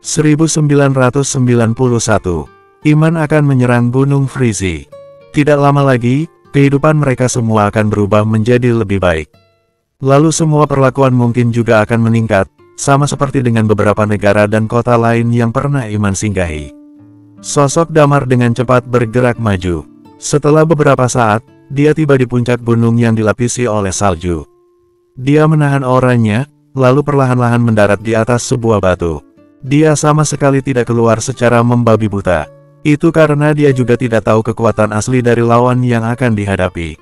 1991. Iman akan menyerang Gunung Frizi. Tidak lama lagi, kehidupan mereka semua akan berubah menjadi lebih baik. Lalu semua perlakuan mungkin juga akan meningkat, sama seperti dengan beberapa negara dan kota lain yang pernah Iman singgahi. Sosok Damar dengan cepat bergerak maju. Setelah beberapa saat, dia tiba di puncak gunung yang dilapisi oleh salju. Dia menahan auranya, lalu perlahan-lahan mendarat di atas sebuah batu. Dia sama sekali tidak keluar secara membabi buta. Itu karena dia juga tidak tahu kekuatan asli dari lawan yang akan dihadapi.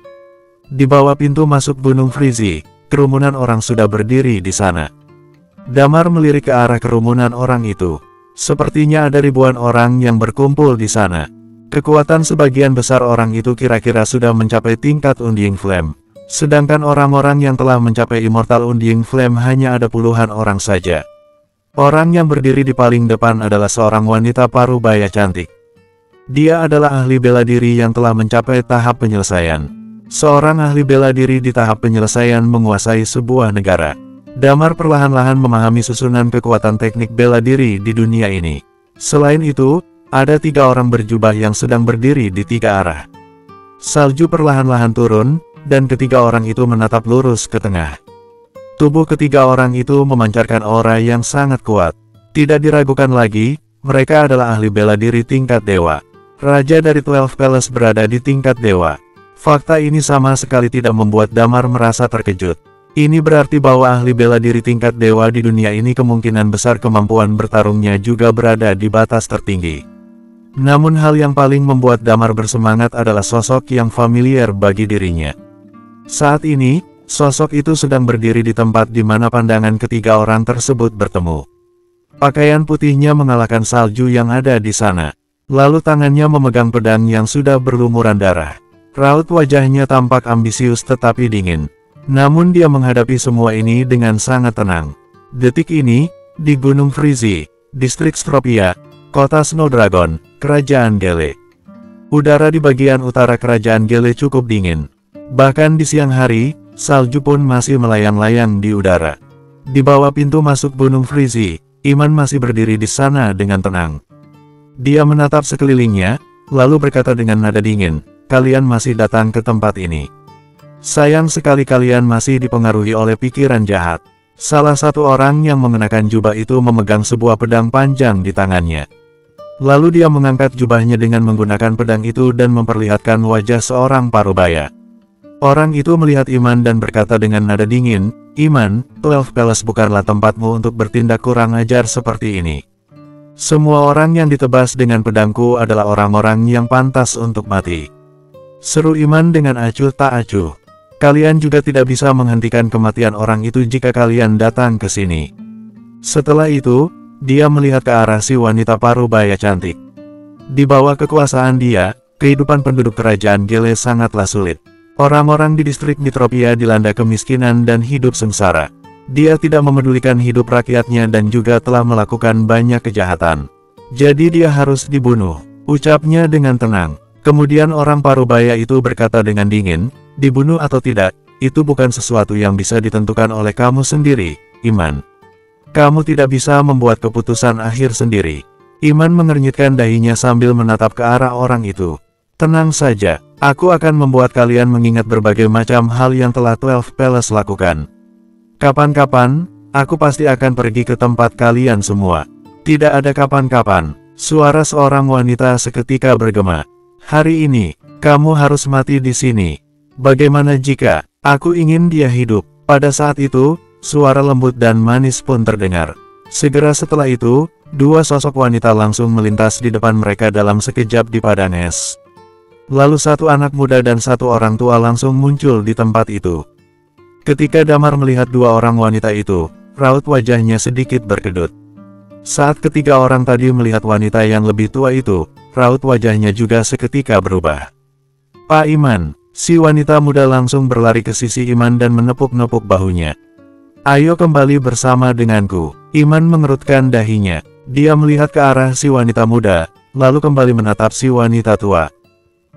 Di bawah pintu masuk Gunung Frizi, kerumunan orang sudah berdiri di sana. Damar melirik ke arah kerumunan orang itu. Sepertinya ada ribuan orang yang berkumpul di sana. Kekuatan sebagian besar orang itu kira-kira sudah mencapai tingkat Undying Flame. Sedangkan orang-orang yang telah mencapai Immortal Undying Flame hanya ada puluhan orang saja. Orang yang berdiri di paling depan adalah seorang wanita parubaya cantik. Dia adalah ahli bela diri yang telah mencapai tahap penyelesaian. Seorang ahli bela diri di tahap penyelesaian menguasai sebuah negara. Damar perlahan-lahan memahami susunan kekuatan teknik bela diri di dunia ini. Selain itu, ada 3 orang berjubah yang sedang berdiri di 3 arah. Salju perlahan-lahan turun, dan ketiga orang itu menatap lurus ke tengah. Tubuh ketiga orang itu memancarkan aura yang sangat kuat. Tidak diragukan lagi, mereka adalah ahli bela diri tingkat dewa. Raja dari 12 Palace berada di tingkat dewa. Fakta ini sama sekali tidak membuat Damar merasa terkejut. Ini berarti bahwa ahli bela diri tingkat dewa di dunia ini kemungkinan besar kemampuan bertarungnya juga berada di batas tertinggi. Namun hal yang paling membuat Damar bersemangat adalah sosok yang familiar bagi dirinya. Saat ini, sosok itu sedang berdiri di tempat di mana pandangan ketiga orang tersebut bertemu. Pakaian putihnya mengalahkan salju yang ada di sana. Lalu tangannya memegang pedang yang sudah berlumuran darah. Raut wajahnya tampak ambisius tetapi dingin. Namun dia menghadapi semua ini dengan sangat tenang. Detik ini, di Gunung Frizi, distrik Stropia, kota Snow Dragon, Kerajaan Gele. Udara di bagian utara Kerajaan Gele cukup dingin. Bahkan di siang hari, salju pun masih melayang-layang di udara. Di bawah pintu masuk Gunung Frizi, Iman masih berdiri di sana dengan tenang. Dia menatap sekelilingnya, lalu berkata dengan nada dingin, "Kalian masih datang ke tempat ini. Sayang sekali kalian masih dipengaruhi oleh pikiran jahat." Salah satu orang yang mengenakan jubah itu memegang sebuah pedang panjang di tangannya. Lalu dia mengangkat jubahnya dengan menggunakan pedang itu dan memperlihatkan wajah seorang parubaya. Orang itu melihat Iman dan berkata dengan nada dingin, "Iman, 12 Palace bukanlah tempatmu untuk bertindak kurang ajar seperti ini. Semua orang yang ditebas dengan pedangku adalah orang-orang yang pantas untuk mati." Seru Iman dengan acuh tak acuh. "Kalian juga tidak bisa menghentikan kematian orang itu jika kalian datang ke sini." Setelah itu, dia melihat ke arah si wanita parubaya cantik. Di bawah kekuasaan dia, kehidupan penduduk kerajaan Gele sangatlah sulit. Orang-orang di distrik Mitropia dilanda kemiskinan dan hidup sengsara. Dia tidak memedulikan hidup rakyatnya dan juga telah melakukan banyak kejahatan. Jadi dia harus dibunuh, ucapnya dengan tenang. Kemudian orang parubaya itu berkata dengan dingin, "Dibunuh atau tidak, itu bukan sesuatu yang bisa ditentukan oleh kamu sendiri, Iman. Kamu tidak bisa membuat keputusan akhir sendiri." Iman mengernyitkan dahinya sambil menatap ke arah orang itu. "Tenang saja, aku akan membuat kalian mengingat berbagai macam hal yang telah 12 Palace lakukan. Kapan-kapan, aku pasti akan pergi ke tempat kalian semua." "Tidak ada kapan-kapan," suara seorang wanita seketika bergema. "Hari ini, kamu harus mati di sini. Bagaimana jika aku ingin dia hidup?" Pada saat itu, suara lembut dan manis pun terdengar. Segera setelah itu, dua sosok wanita langsung melintas di depan mereka dalam sekejap di padang es. Lalu satu anak muda dan satu orang tua langsung muncul di tempat itu. Ketika Damar melihat dua orang wanita itu, raut wajahnya sedikit berkedut. Saat ketiga orang tadi melihat wanita yang lebih tua itu, raut wajahnya juga seketika berubah. "Pak Iman," si wanita muda langsung berlari ke sisi Iman dan menepuk-nepuk bahunya. "Ayo kembali bersama denganku." Iman mengerutkan dahinya. Dia melihat ke arah si wanita muda, lalu kembali menatap si wanita tua.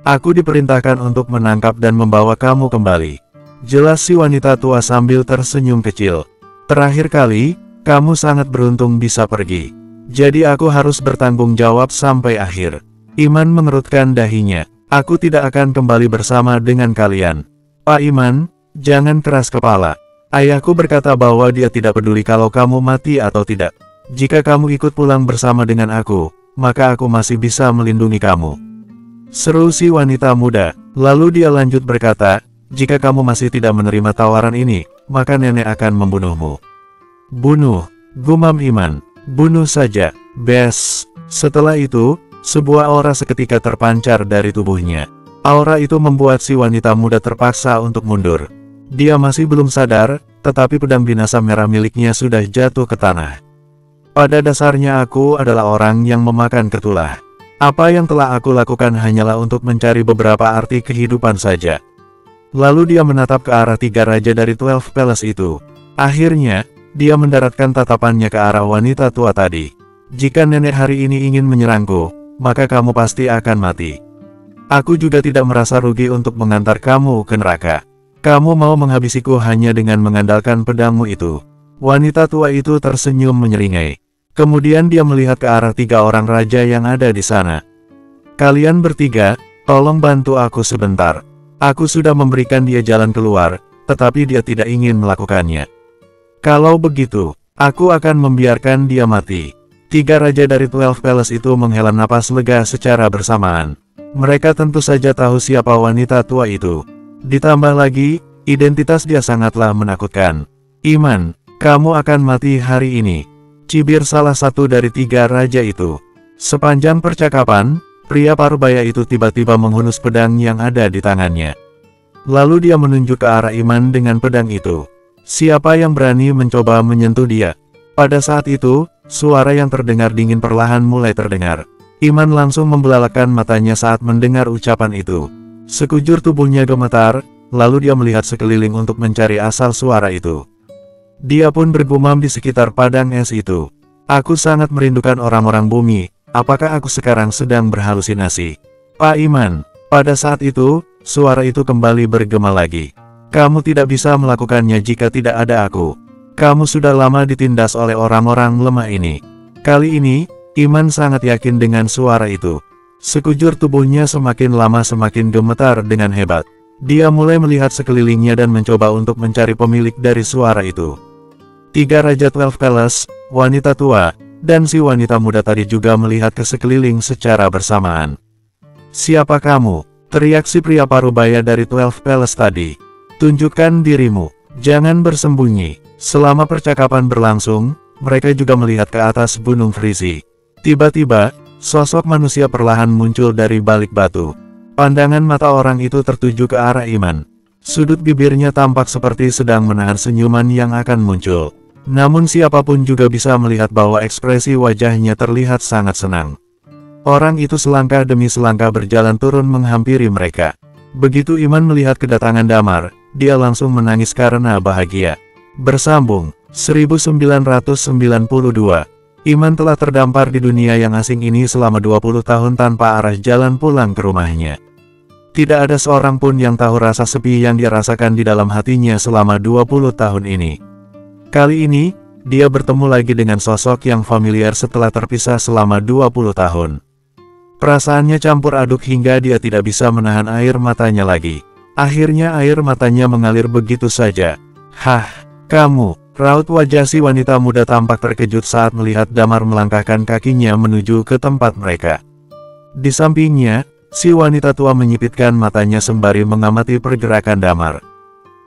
"Aku diperintahkan untuk menangkap dan membawa kamu kembali," jelas si wanita tua sambil tersenyum kecil. "Terakhir kali, kamu sangat beruntung bisa pergi. Jadi aku harus bertanggung jawab sampai akhir. Iman mengerutkan dahinya. Aku tidak akan kembali bersama dengan kalian. Pak Iman, jangan keras kepala. Ayahku berkata bahwa dia tidak peduli kalau kamu mati atau tidak. Jika kamu ikut pulang bersama dengan aku, maka aku masih bisa melindungi kamu. Seru si wanita muda. Lalu dia lanjut berkata, jika kamu masih tidak menerima tawaran ini, maka nenek akan membunuhmu. Bunuh, gumam Iman. Bunuh saja, bes. Setelah itu, sebuah aura seketika terpancar dari tubuhnya. Aura itu membuat si wanita muda terpaksa untuk mundur. Dia masih belum sadar, tetapi pedang binasa merah miliknya sudah jatuh ke tanah. Pada dasarnya aku adalah orang yang memakan ketulah. Apa yang telah aku lakukan hanyalah untuk mencari beberapa arti kehidupan saja. Lalu dia menatap ke arah 3 raja dari 12 Palace itu. Akhirnya, dia mendaratkan tatapannya ke arah wanita tua tadi. Jika nenek hari ini ingin menyerangku, maka kamu pasti akan mati. Aku juga tidak merasa rugi untuk mengantar kamu ke neraka. Kamu mau menghabisiku hanya dengan mengandalkan pedangmu itu. Wanita tua itu tersenyum menyeringai. Kemudian dia melihat ke arah 3 orang raja yang ada di sana. Kalian bertiga, tolong bantu aku sebentar. Aku sudah memberikan dia jalan keluar, tetapi dia tidak ingin melakukannya. Kalau begitu, aku akan membiarkan dia mati. 3 raja dari 12 Palace itu menghela napas lega secara bersamaan. Mereka tentu saja tahu siapa wanita tua itu. Ditambah lagi, identitas dia sangatlah menakutkan. Iman, kamu akan mati hari ini. Cibir salah satu dari 3 raja itu. Sepanjang percakapan, pria parubaya itu tiba-tiba menghunus pedang yang ada di tangannya. Lalu dia menunjuk ke arah Iman dengan pedang itu. Siapa yang berani mencoba menyentuh dia? Pada saat itu, suara yang terdengar dingin perlahan mulai terdengar. Iman langsung membelalakan matanya saat mendengar ucapan itu. Sekujur tubuhnya gemetar, lalu dia melihat sekeliling untuk mencari asal suara itu. Dia pun bergumam di sekitar padang es itu. Aku sangat merindukan orang-orang bumi, apakah aku sekarang sedang berhalusinasi? Pak Iman, pada saat itu, suara itu kembali bergema lagi. Kamu tidak bisa melakukannya jika tidak ada aku. Kamu sudah lama ditindas oleh orang-orang lemah ini. Kali ini, Iman sangat yakin dengan suara itu. Sekujur tubuhnya semakin lama semakin gemetar dengan hebat. Dia mulai melihat sekelilingnya dan mencoba untuk mencari pemilik dari suara itu. 3 Raja 12 Palace, wanita tua, dan si wanita muda tadi juga melihat ke sekeliling secara bersamaan. Siapa kamu? Teriak si pria parubaya dari 12 Palace tadi. Tunjukkan dirimu, jangan bersembunyi. Selama percakapan berlangsung, mereka juga melihat ke atas Gunung Frizi. Tiba-tiba, sosok manusia perlahan muncul dari balik batu. Pandangan mata orang itu tertuju ke arah Iman. Sudut bibirnya tampak seperti sedang menahan senyuman yang akan muncul. Namun siapapun juga bisa melihat bahwa ekspresi wajahnya terlihat sangat senang. Orang itu selangkah demi selangkah berjalan turun menghampiri mereka. Begitu Iman melihat kedatangan Damar, dia langsung menangis karena bahagia. Bersambung, 1992. Iman telah terdampar di dunia yang asing ini selama 20 tahun tanpa arah jalan pulang ke rumahnya. Tidak ada seorang pun yang tahu rasa sepi yang dia rasakan di dalam hatinya selama 20 tahun ini. Kali ini, dia bertemu lagi dengan sosok yang familiar setelah terpisah selama 20 tahun. Perasaannya campur aduk hingga dia tidak bisa menahan air matanya lagi. Akhirnya air matanya mengalir begitu saja. Hah, kamu, raut wajah si wanita muda tampak terkejut saat melihat Damar melangkahkan kakinya menuju ke tempat mereka. Di sampingnya, si wanita tua menyipitkan matanya sembari mengamati pergerakan Damar.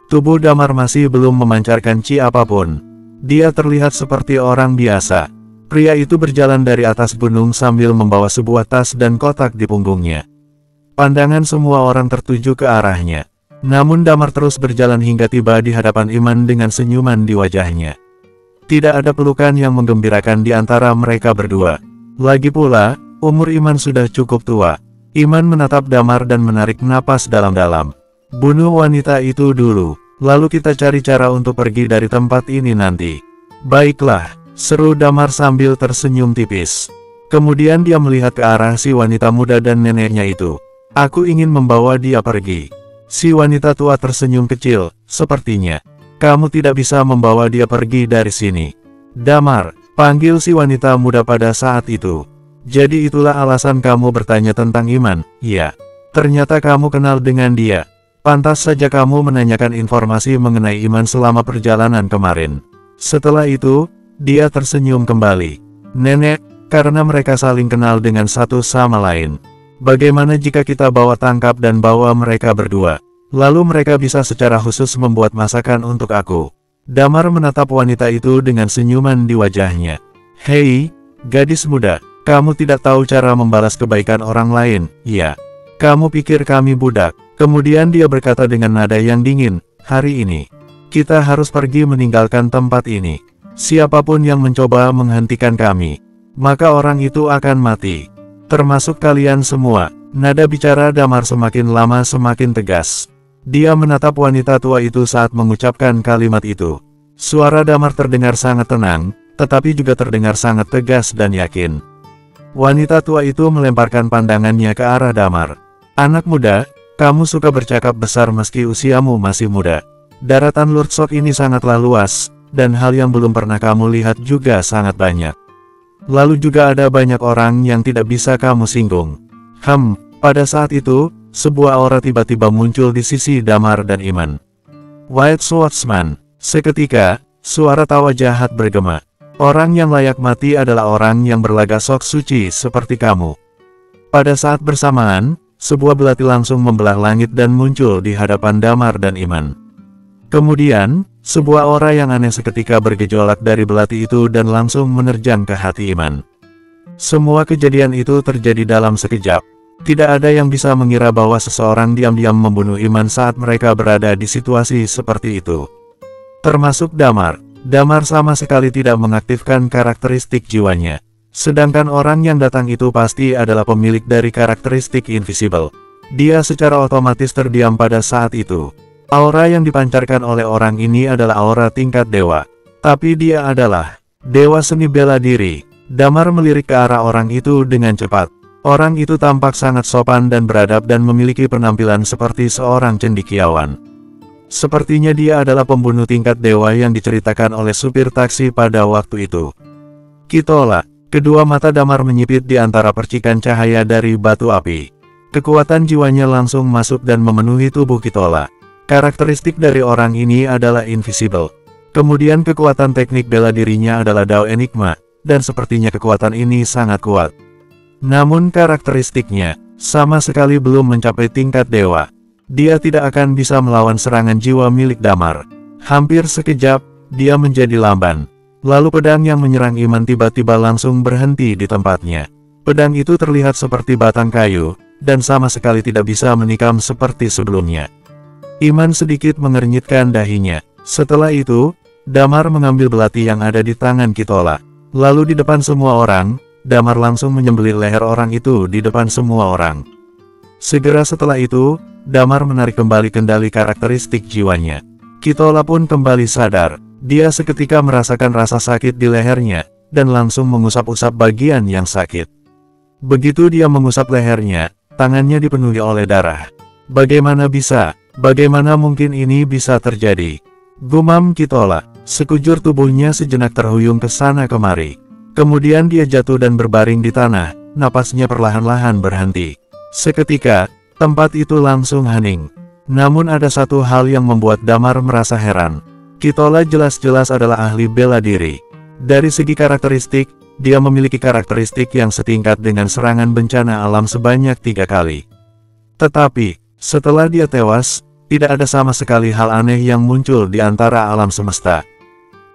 Tubuh Damar masih belum memancarkan ci apapun. Dia terlihat seperti orang biasa. Pria itu berjalan dari atas gunung sambil membawa sebuah tas dan kotak di punggungnya. Pandangan semua orang tertuju ke arahnya. Namun Damar terus berjalan hingga tiba di hadapan Iman dengan senyuman di wajahnya. Tidak ada pelukan yang menggembirakan di antara mereka berdua. Lagi pula, umur Iman sudah cukup tua. Iman menatap Damar dan menarik napas dalam-dalam. Bunuh wanita itu dulu, lalu kita cari cara untuk pergi dari tempat ini nanti. Baiklah, seru Damar sambil tersenyum tipis. Kemudian dia melihat ke arah si wanita muda dan neneknya itu. Aku ingin membawa dia pergi. Si wanita tua tersenyum kecil, sepertinya. Kamu tidak bisa membawa dia pergi dari sini. Damar, Panggil si wanita muda pada saat itu. Jadi itulah alasan kamu bertanya tentang Iman, ya. Ternyata kamu kenal dengan dia. Pantas saja kamu menanyakan informasi mengenai Iman selama perjalanan kemarin. Setelah itu, dia tersenyum kembali. Nenek, karena mereka saling kenal dengan satu sama lain. Bagaimana jika kita bawa tangkap dan bawa mereka berdua? Lalu mereka bisa secara khusus membuat masakan untuk aku. Damar menatap wanita itu dengan senyuman di wajahnya. Hei, gadis muda, kamu tidak tahu cara membalas kebaikan orang lain, ya? Kamu pikir kami budak? Kemudian dia berkata dengan nada yang dingin, hari ini, kita harus pergi meninggalkan tempat ini. Siapapun yang mencoba menghentikan kami, maka orang itu akan mati. Termasuk kalian semua. Nada bicara Damar semakin lama semakin tegas. Dia menatap wanita tua itu saat mengucapkan kalimat itu. Suara Damar terdengar sangat tenang, tetapi juga terdengar sangat tegas dan yakin. Wanita tua itu melemparkan pandangannya ke arah Damar. Anak muda, kamu suka bercakap besar meski usiamu masih muda. Daratan Lurdsok ini sangatlah luas, dan hal yang belum pernah kamu lihat juga sangat banyak. Lalu juga ada banyak orang yang tidak bisa kamu singgung. Pada saat itu, sebuah aura tiba-tiba muncul di sisi Damar dan Iman. White Swordsman. Seketika, suara tawa jahat bergema. Orang yang layak mati adalah orang yang berlagak sok suci seperti kamu. Pada saat bersamaan, sebuah belati langsung membelah langit dan muncul di hadapan Damar dan Iman. Kemudian, sebuah aura yang aneh seketika bergejolak dari belati itu dan langsung menerjang ke hati Iman. Semua kejadian itu terjadi dalam sekejap. Tidak ada yang bisa mengira bahwa seseorang diam-diam membunuh Iman saat mereka berada di situasi seperti itu. Termasuk Damar. Damar sama sekali tidak mengaktifkan karakteristik jiwanya. Sedangkan orang yang datang itu pasti adalah pemilik dari karakteristik invisible. Dia secara otomatis terdiam pada saat itu. Aura yang dipancarkan oleh orang ini adalah aura tingkat dewa. Tapi dia adalah dewa seni bela diri. Damar melirik ke arah orang itu dengan cepat. Orang itu tampak sangat sopan dan beradab dan memiliki penampilan seperti seorang cendekiawan. Sepertinya dia adalah pembunuh tingkat dewa yang diceritakan oleh supir taksi pada waktu itu. Kitola. Kedua mata Damar menyipit di antara percikan cahaya dari batu api. Kekuatan jiwanya langsung masuk dan memenuhi tubuh Kitola. Karakteristik dari orang ini adalah invisible. Kemudian kekuatan teknik bela dirinya adalah Dao Enigma, dan sepertinya kekuatan ini sangat kuat. Namun karakteristiknya, sama sekali belum mencapai tingkat dewa. Dia tidak akan bisa melawan serangan jiwa milik Damar. Hampir sekejap, dia menjadi lamban. Lalu pedang yang menyerang Iman tiba-tiba langsung berhenti di tempatnya. Pedang itu terlihat seperti batang kayu, dan sama sekali tidak bisa menikam seperti sebelumnya. Iman sedikit mengernyitkan dahinya. Setelah itu, Damar mengambil belati yang ada di tangan Kitola. Lalu di depan semua orang, Damar langsung menyembelih leher orang itu di depan semua orang. Segera setelah itu, Damar menarik kembali kendali karakteristik jiwanya. Kitola pun kembali sadar. Dia seketika merasakan rasa sakit di lehernya, dan langsung mengusap-usap bagian yang sakit. Begitu dia mengusap lehernya, tangannya dipenuhi oleh darah. Bagaimana bisa? Bagaimana mungkin ini bisa terjadi? Gumam Kitola. Sekujur tubuhnya sejenak terhuyung ke sana kemari. Kemudian dia jatuh dan berbaring di tanah, napasnya perlahan-lahan berhenti. Seketika, tempat itu langsung hening. Namun ada satu hal yang membuat Damar merasa heran. Kitola jelas-jelas adalah ahli bela diri. Dari segi karakteristik, dia memiliki karakteristik yang setingkat dengan serangan bencana alam sebanyak 3 kali. Tetapi, setelah dia tewas, tidak ada sama sekali hal aneh yang muncul di antara alam semesta.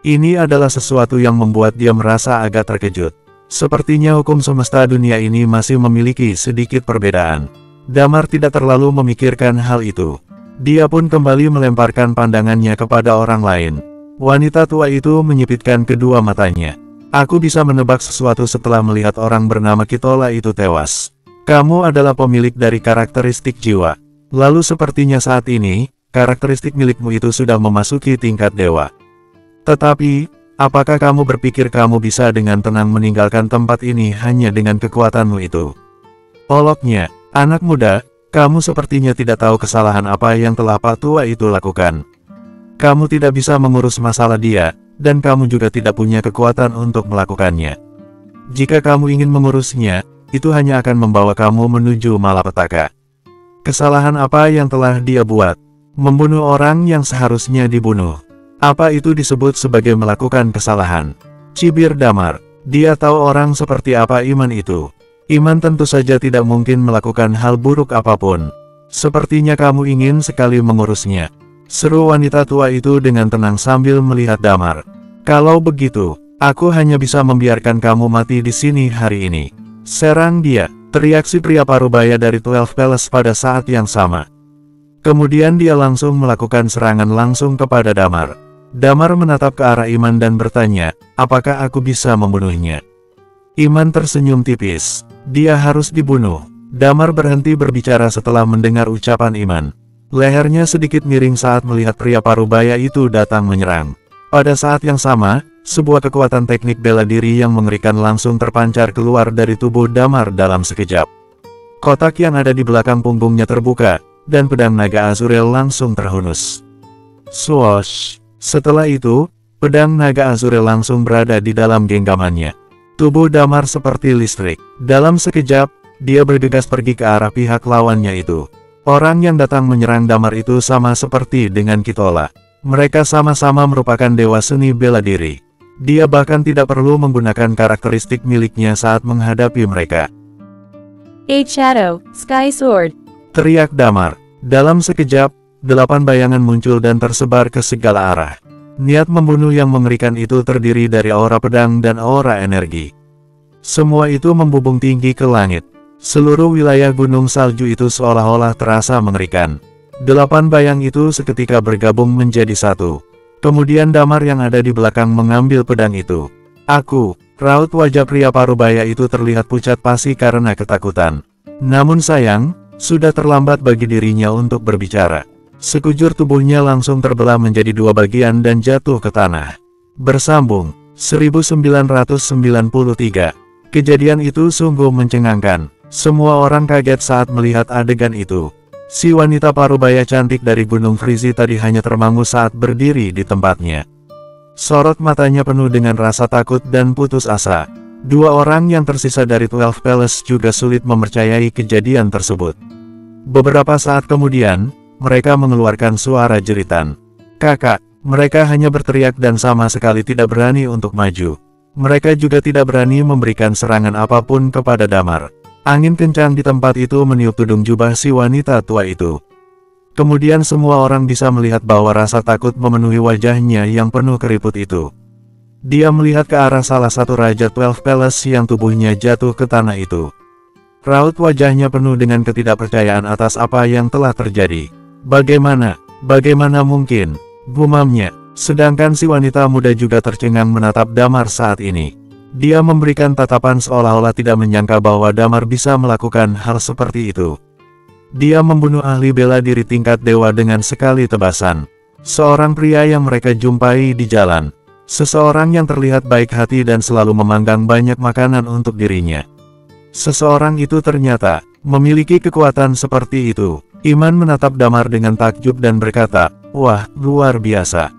Ini adalah sesuatu yang membuat dia merasa agak terkejut. Sepertinya hukum semesta dunia ini masih memiliki sedikit perbedaan. Damar tidak terlalu memikirkan hal itu. Dia pun kembali melemparkan pandangannya kepada orang lain. Wanita tua itu menyipitkan kedua matanya. Aku bisa menebak sesuatu setelah melihat orang bernama Kitola itu tewas. Kamu adalah pemilik dari karakteristik jiwa. Lalu sepertinya saat ini, karakteristik milikmu itu sudah memasuki tingkat dewa. Tetapi, apakah kamu berpikir kamu bisa dengan tenang meninggalkan tempat ini hanya dengan kekuatanmu itu? Oloknya, anak muda. Kamu sepertinya tidak tahu kesalahan apa yang telah Pak Tua itu lakukan. Kamu tidak bisa mengurus masalah dia, dan kamu juga tidak punya kekuatan untuk melakukannya. Jika kamu ingin mengurusnya, itu hanya akan membawa kamu menuju malapetaka. Kesalahan apa yang telah dia buat? Membunuh orang yang seharusnya dibunuh. Apa itu disebut sebagai melakukan kesalahan? Cibir Damar. Dia tahu orang seperti apa Iman itu. Iman tentu saja tidak mungkin melakukan hal buruk apapun. Sepertinya kamu ingin sekali mengurusnya. Seru wanita tua itu dengan tenang sambil melihat Damar. Kalau begitu, aku hanya bisa membiarkan kamu mati di sini hari ini. Serang dia, teriak si pria parubaya dari 12 Palace pada saat yang sama. Kemudian dia langsung melakukan serangan langsung kepada Damar. Damar menatap ke arah Iman dan bertanya, apakah aku bisa membunuhnya? Iman tersenyum tipis. Dia harus dibunuh. Damar berhenti berbicara setelah mendengar ucapan Iman. Lehernya sedikit miring saat melihat pria parubaya itu datang menyerang. Pada saat yang sama, sebuah kekuatan teknik bela diri yang mengerikan langsung terpancar keluar dari tubuh Damar dalam sekejap. Kotak yang ada di belakang punggungnya terbuka, dan pedang naga Azurel langsung terhunus. Swoosh! Setelah itu, pedang naga Azurel langsung berada di dalam genggamannya. Tubuh Damar seperti listrik. Dalam sekejap, dia bergegas pergi ke arah pihak lawannya itu. Orang yang datang menyerang Damar itu sama seperti dengan Kitola. Mereka sama-sama merupakan dewa seni bela diri. Dia bahkan tidak perlu menggunakan karakteristik miliknya saat menghadapi mereka. Eight Shadow, Sky Sword. Teriak Damar. Dalam sekejap, 8 bayangan muncul dan tersebar ke segala arah. Niat membunuh yang mengerikan itu terdiri dari aura pedang dan aura energi. Semua itu membubung tinggi ke langit. Seluruh wilayah gunung salju itu seolah-olah terasa mengerikan. 8 bayang itu seketika bergabung menjadi satu. Kemudian Damar yang ada di belakang mengambil pedang itu. Raut wajah pria parubaya itu terlihat pucat pasi karena ketakutan. Namun sayang, sudah terlambat bagi dirinya untuk berbicara. Sekujur tubuhnya langsung terbelah menjadi 2 bagian dan jatuh ke tanah. Bersambung, 1993. Kejadian itu sungguh mencengangkan. Semua orang kaget saat melihat adegan itu. Si wanita parubaya cantik dari Gunung Frizi tadi hanya termangu saat berdiri di tempatnya. Sorot matanya penuh dengan rasa takut dan putus asa. 2 orang yang tersisa dari 12 Palace juga sulit mempercayai kejadian tersebut. Beberapa saat kemudian, mereka mengeluarkan suara jeritan. Kakak, mereka hanya berteriak dan sama sekali tidak berani untuk maju. Mereka juga tidak berani memberikan serangan apapun kepada Damar. Angin kencang di tempat itu meniup tudung jubah si wanita tua itu. Kemudian semua orang bisa melihat bahwa rasa takut memenuhi wajahnya yang penuh keriput itu. Dia melihat ke arah salah satu Raja 12 Palace yang tubuhnya jatuh ke tanah itu. Raut wajahnya penuh dengan ketidakpercayaan atas apa yang telah terjadi. Bagaimana mungkin? Gumamnya. Sedangkan si wanita muda juga tercengang menatap Damar saat ini. Dia memberikan tatapan seolah-olah tidak menyangka bahwa Damar bisa melakukan hal seperti itu. Dia membunuh ahli bela diri tingkat dewa dengan sekali tebasan. Seorang pria yang mereka jumpai di jalan. Seseorang yang terlihat baik hati dan selalu memanggang banyak makanan untuk dirinya. Seseorang itu ternyata memiliki kekuatan seperti itu. Iman menatap Damar dengan takjub dan berkata, "Wah, luar biasa.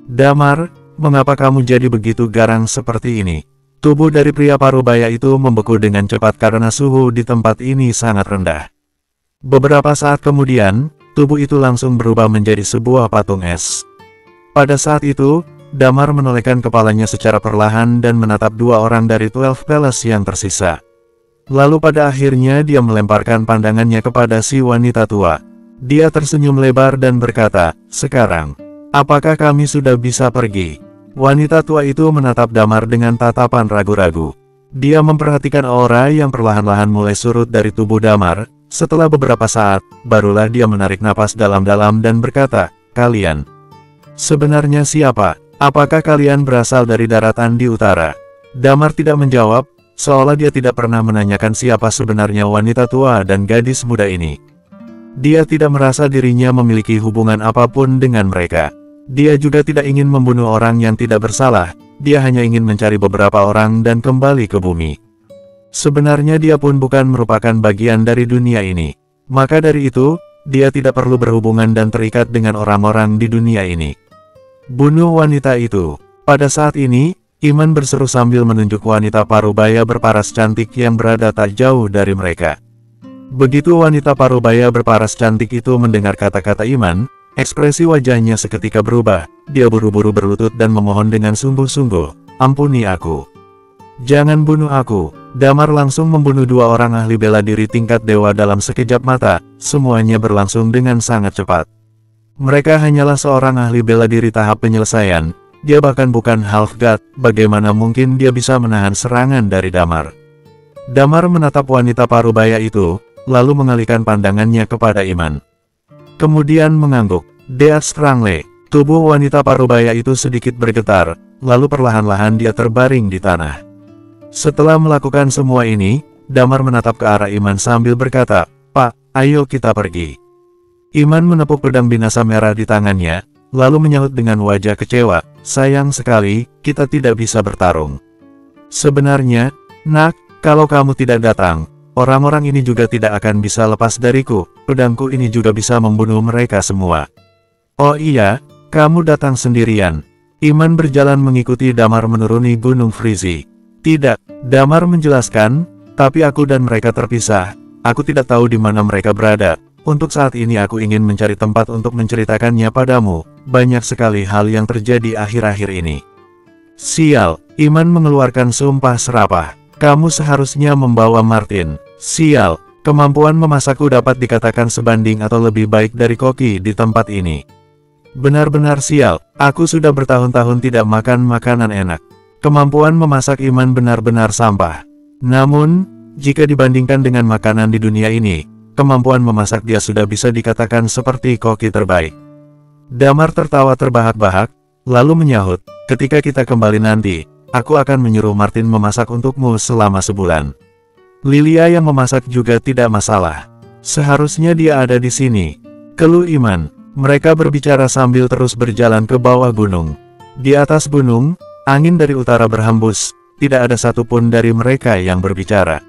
Damar, mengapa kamu jadi begitu garang seperti ini?" Tubuh dari pria parubaya itu membeku dengan cepat karena suhu di tempat ini sangat rendah. Beberapa saat kemudian, tubuh itu langsung berubah menjadi sebuah patung es. Pada saat itu, Damar menolehkan kepalanya secara perlahan dan menatap 2 orang dari 12 Palace yang tersisa. Lalu pada akhirnya dia melemparkan pandangannya kepada si wanita tua. Dia tersenyum lebar dan berkata, "Sekarang, apakah kami sudah bisa pergi?" Wanita tua itu menatap Damar dengan tatapan ragu-ragu. Dia memperhatikan aura yang perlahan-lahan mulai surut dari tubuh Damar. Setelah beberapa saat, barulah dia menarik napas dalam-dalam dan berkata, "Kalian sebenarnya siapa? Apakah kalian berasal dari daratan di utara?" Damar tidak menjawab, seolah dia tidak pernah menanyakan siapa sebenarnya wanita tua dan gadis muda ini. Dia tidak merasa dirinya memiliki hubungan apapun dengan mereka. Dia juga tidak ingin membunuh orang yang tidak bersalah, dia hanya ingin mencari beberapa orang dan kembali ke bumi. Sebenarnya dia pun bukan merupakan bagian dari dunia ini. Maka dari itu, dia tidak perlu berhubungan dan terikat dengan orang-orang di dunia ini. Bunuh wanita itu. Pada saat ini, Iman berseru sambil menunjuk wanita parubaya berparas cantik yang berada tak jauh dari mereka. Begitu wanita parubaya berparas cantik itu mendengar kata-kata Iman, ekspresi wajahnya seketika berubah. Dia buru-buru berlutut dan memohon dengan sungguh-sungguh, "Ampuni aku. Jangan bunuh aku." Damar langsung membunuh dua orang ahli bela diri tingkat dewa dalam sekejap mata. Semuanya berlangsung dengan sangat cepat. Mereka hanyalah seorang ahli bela diri tahap penyelesaian. Dia bahkan bukan half god, bagaimana mungkin dia bisa menahan serangan dari Damar? Damar menatap wanita parubaya itu, lalu mengalihkan pandangannya kepada Iman. Kemudian mengangguk. "Deat Strangle." Tubuh wanita parubaya itu sedikit bergetar, lalu perlahan-lahan dia terbaring di tanah. Setelah melakukan semua ini, Damar menatap ke arah Iman sambil berkata, "Pak, ayo kita pergi." Iman menepuk pedang binasa merah di tangannya, lalu menyahut dengan wajah kecewa, "Sayang sekali, kita tidak bisa bertarung. Sebenarnya, Nak, kalau kamu tidak datang, orang-orang ini juga tidak akan bisa lepas dariku. Pedangku ini juga bisa membunuh mereka semua." "Oh iya, kamu datang sendirian." Iman berjalan mengikuti Damar menuruni Gunung Frizi. "Tidak," Damar menjelaskan, "tapi aku dan mereka terpisah. Aku tidak tahu di mana mereka berada. Untuk saat ini aku ingin mencari tempat untuk menceritakannya padamu. Banyak sekali hal yang terjadi akhir-akhir ini." "Sial," Iman mengeluarkan sumpah serapah. "Kamu seharusnya membawa Martin." "Sial, kemampuan memasakku dapat dikatakan sebanding atau lebih baik dari koki di tempat ini. Benar-benar sial, aku sudah bertahun-tahun tidak makan makanan enak." Kemampuan memasak Iman benar-benar sampah. Namun, jika dibandingkan dengan makanan di dunia ini, kemampuan memasak dia sudah bisa dikatakan seperti koki terbaik. Damar tertawa terbahak-bahak, lalu menyahut, "Ketika kita kembali nanti, aku akan menyuruh Martin memasak untukmu selama sebulan. Lilia yang memasak juga tidak masalah. Seharusnya dia ada di sini." Keluh Iman. Mereka berbicara sambil terus berjalan ke bawah gunung. Di atas gunung, angin dari utara berhembus, tidak ada satupun dari mereka yang berbicara.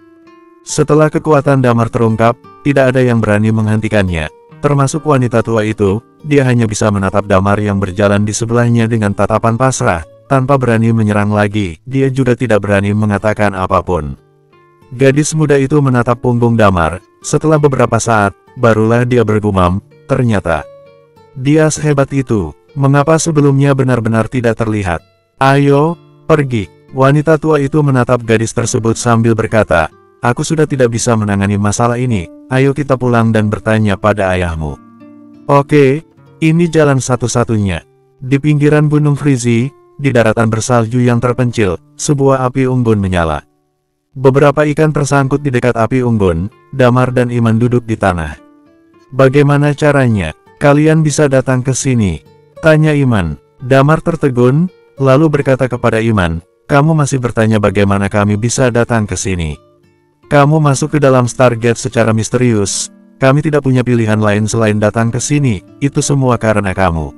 Setelah kekuatan Damar terungkap, tidak ada yang berani menghentikannya, termasuk wanita tua itu. Dia hanya bisa menatap Damar yang berjalan di sebelahnya dengan tatapan pasrah, tanpa berani menyerang lagi. Dia juga tidak berani mengatakan apapun. Gadis muda itu menatap punggung Damar. Setelah beberapa saat, barulah dia bergumam, "Ternyata dia sehebat itu. Mengapa sebelumnya benar-benar tidak terlihat? Ayo, pergi." Wanita tua itu menatap gadis tersebut sambil berkata, "Aku sudah tidak bisa menangani masalah ini. Ayo kita pulang dan bertanya pada ayahmu." "Oke, ini jalan satu-satunya." Di pinggiran Gunung Frizi, di daratan bersalju yang terpencil, sebuah api unggun menyala. Beberapa ikan tersangkut di dekat api unggun. Damar dan Iman duduk di tanah. "Bagaimana caranya kalian bisa datang ke sini?" tanya Iman. Damar tertegun, lalu berkata kepada Iman, "Kamu masih bertanya bagaimana kami bisa datang ke sini? Kamu masuk ke dalam Stargate secara misterius. Kami tidak punya pilihan lain selain datang ke sini. Itu semua karena kamu."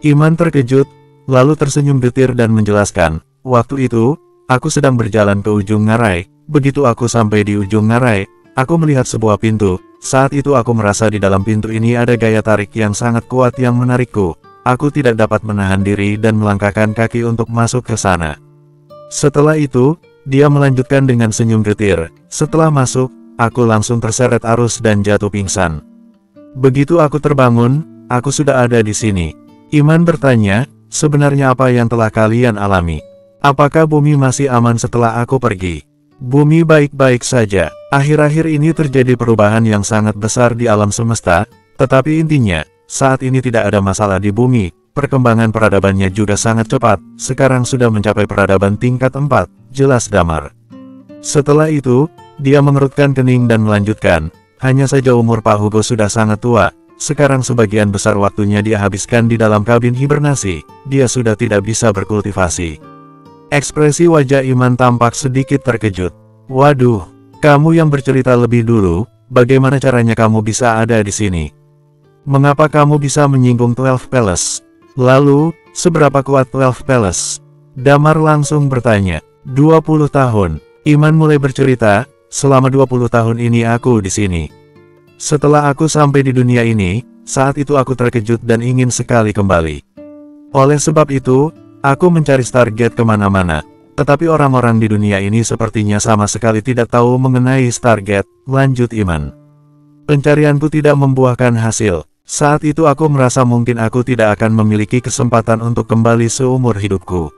Iman terkejut, lalu tersenyum getir dan menjelaskan, "Waktu itu, aku sedang berjalan ke ujung ngarai. Begitu aku sampai di ujung ngarai, aku melihat sebuah pintu. Saat itu aku merasa di dalam pintu ini ada gaya tarik yang sangat kuat yang menarikku. Aku tidak dapat menahan diri dan melangkahkan kaki untuk masuk ke sana. Setelah itu," dia melanjutkan dengan senyum getir, "setelah masuk, aku langsung terseret arus dan jatuh pingsan. Begitu aku terbangun, aku sudah ada di sini." Iman bertanya, "Sebenarnya apa yang telah kalian alami? Apakah bumi masih aman setelah aku pergi?" "Bumi baik-baik saja. Akhir-akhir ini terjadi perubahan yang sangat besar di alam semesta, tetapi intinya, saat ini tidak ada masalah di bumi. Perkembangan peradabannya juga sangat cepat, sekarang sudah mencapai peradaban tingkat 4, jelas Damar." Setelah itu, dia mengerutkan kening dan melanjutkan, "Hanya saja umur Pak Hugo sudah sangat tua. Sekarang sebagian besar waktunya dia habiskan di dalam kabin hibernasi. Dia sudah tidak bisa berkultivasi." Ekspresi wajah Iman tampak sedikit terkejut. "Waduh, kamu yang bercerita lebih dulu, bagaimana caranya kamu bisa ada di sini? Mengapa kamu bisa menyinggung 12 Palace? Lalu, seberapa kuat 12 Palace?" Damar langsung bertanya. 20 tahun. Iman mulai bercerita, "Selama 20 tahun ini aku di sini. Setelah aku sampai di dunia ini, saat itu aku terkejut dan ingin sekali kembali. Oleh sebab itu, Aku mencari Stargate kemana-mana, tetapi orang-orang di dunia ini sepertinya sama sekali tidak tahu mengenai Stargate, lanjut Iman. Pencarianku tidak membuahkan hasil. Saat itu aku merasa mungkin aku tidak akan memiliki kesempatan untuk kembali seumur hidupku.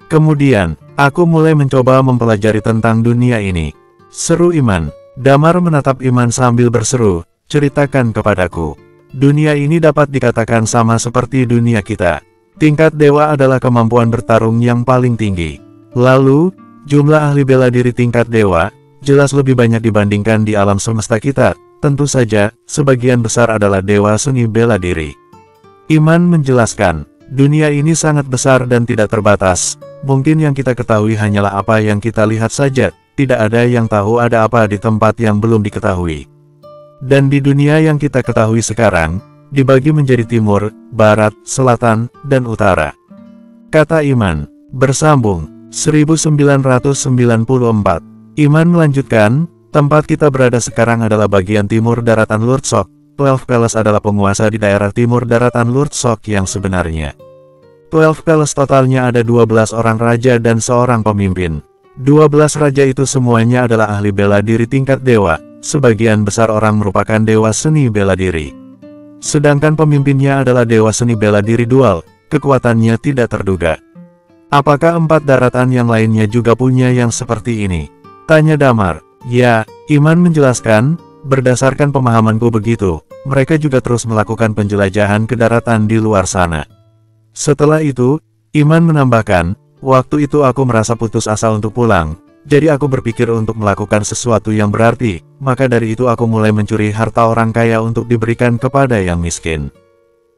Kemudian, aku mulai mencoba mempelajari tentang dunia ini. Seru Iman. Damar menatap Iman sambil berseru, ceritakan kepadaku. Dunia ini dapat dikatakan sama seperti dunia kita. Tingkat dewa adalah kemampuan bertarung yang paling tinggi. Lalu, jumlah ahli bela diri tingkat dewa, jelas lebih banyak dibandingkan di alam semesta kita. Tentu saja, sebagian besar adalah dewa seni bela diri. Iman menjelaskan, dunia ini sangat besar dan tidak terbatas. Mungkin yang kita ketahui hanyalah apa yang kita lihat saja, tidak ada yang tahu ada apa di tempat yang belum diketahui. Dan di dunia yang kita ketahui sekarang, dibagi menjadi timur, barat, selatan, dan utara. Kata Iman, bersambung, 1994. Iman melanjutkan, tempat kita berada sekarang adalah bagian timur daratan Lurtzok. 12 Palace adalah penguasa di daerah timur daratan Lurtzok yang sebenarnya. 12 Palace totalnya ada 12 orang raja dan seorang pemimpin. 12 raja itu semuanya adalah ahli bela diri tingkat dewa, sebagian besar orang merupakan dewa seni bela diri. Sedangkan pemimpinnya adalah dewa seni bela diri dual, kekuatannya tidak terduga. Apakah 4 daratan yang lainnya juga punya yang seperti ini? Tanya Damar. Ya, Iman menjelaskan, berdasarkan pemahamanku begitu, mereka juga terus melakukan penjelajahan ke daratan di luar sana. Setelah itu, Iman menambahkan, waktu itu aku merasa putus asa untuk pulang, jadi aku berpikir untuk melakukan sesuatu yang berarti, maka dari itu aku mulai mencuri harta orang kaya untuk diberikan kepada yang miskin.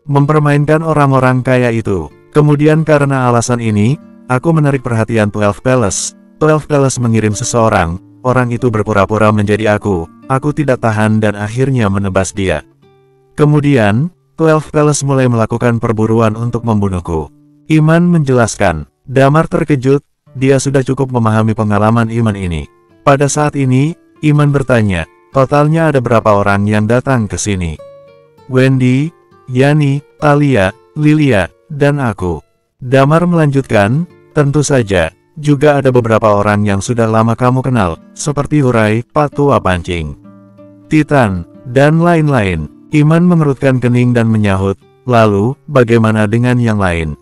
Mempermainkan orang-orang kaya itu. Kemudian karena alasan ini, aku menarik perhatian 12 Palace. 12 Palace mengirim seseorang, orang itu berpura-pura menjadi aku tidak tahan dan akhirnya menebas dia. Kemudian, 12 Palace mulai melakukan perburuan untuk membunuhku. Iman menjelaskan, Damar terkejut. Dia sudah cukup memahami pengalaman Iman ini. Pada saat ini, Iman bertanya, totalnya ada berapa orang yang datang ke sini? Wendy, Yani, Talia, Lilia, dan aku. Damar melanjutkan, tentu saja, juga ada beberapa orang yang sudah lama kamu kenal, seperti Hurai, Patua Pancing, Titan, dan lain-lain. Iman mengerutkan kening dan menyahut, lalu, bagaimana dengan yang lain?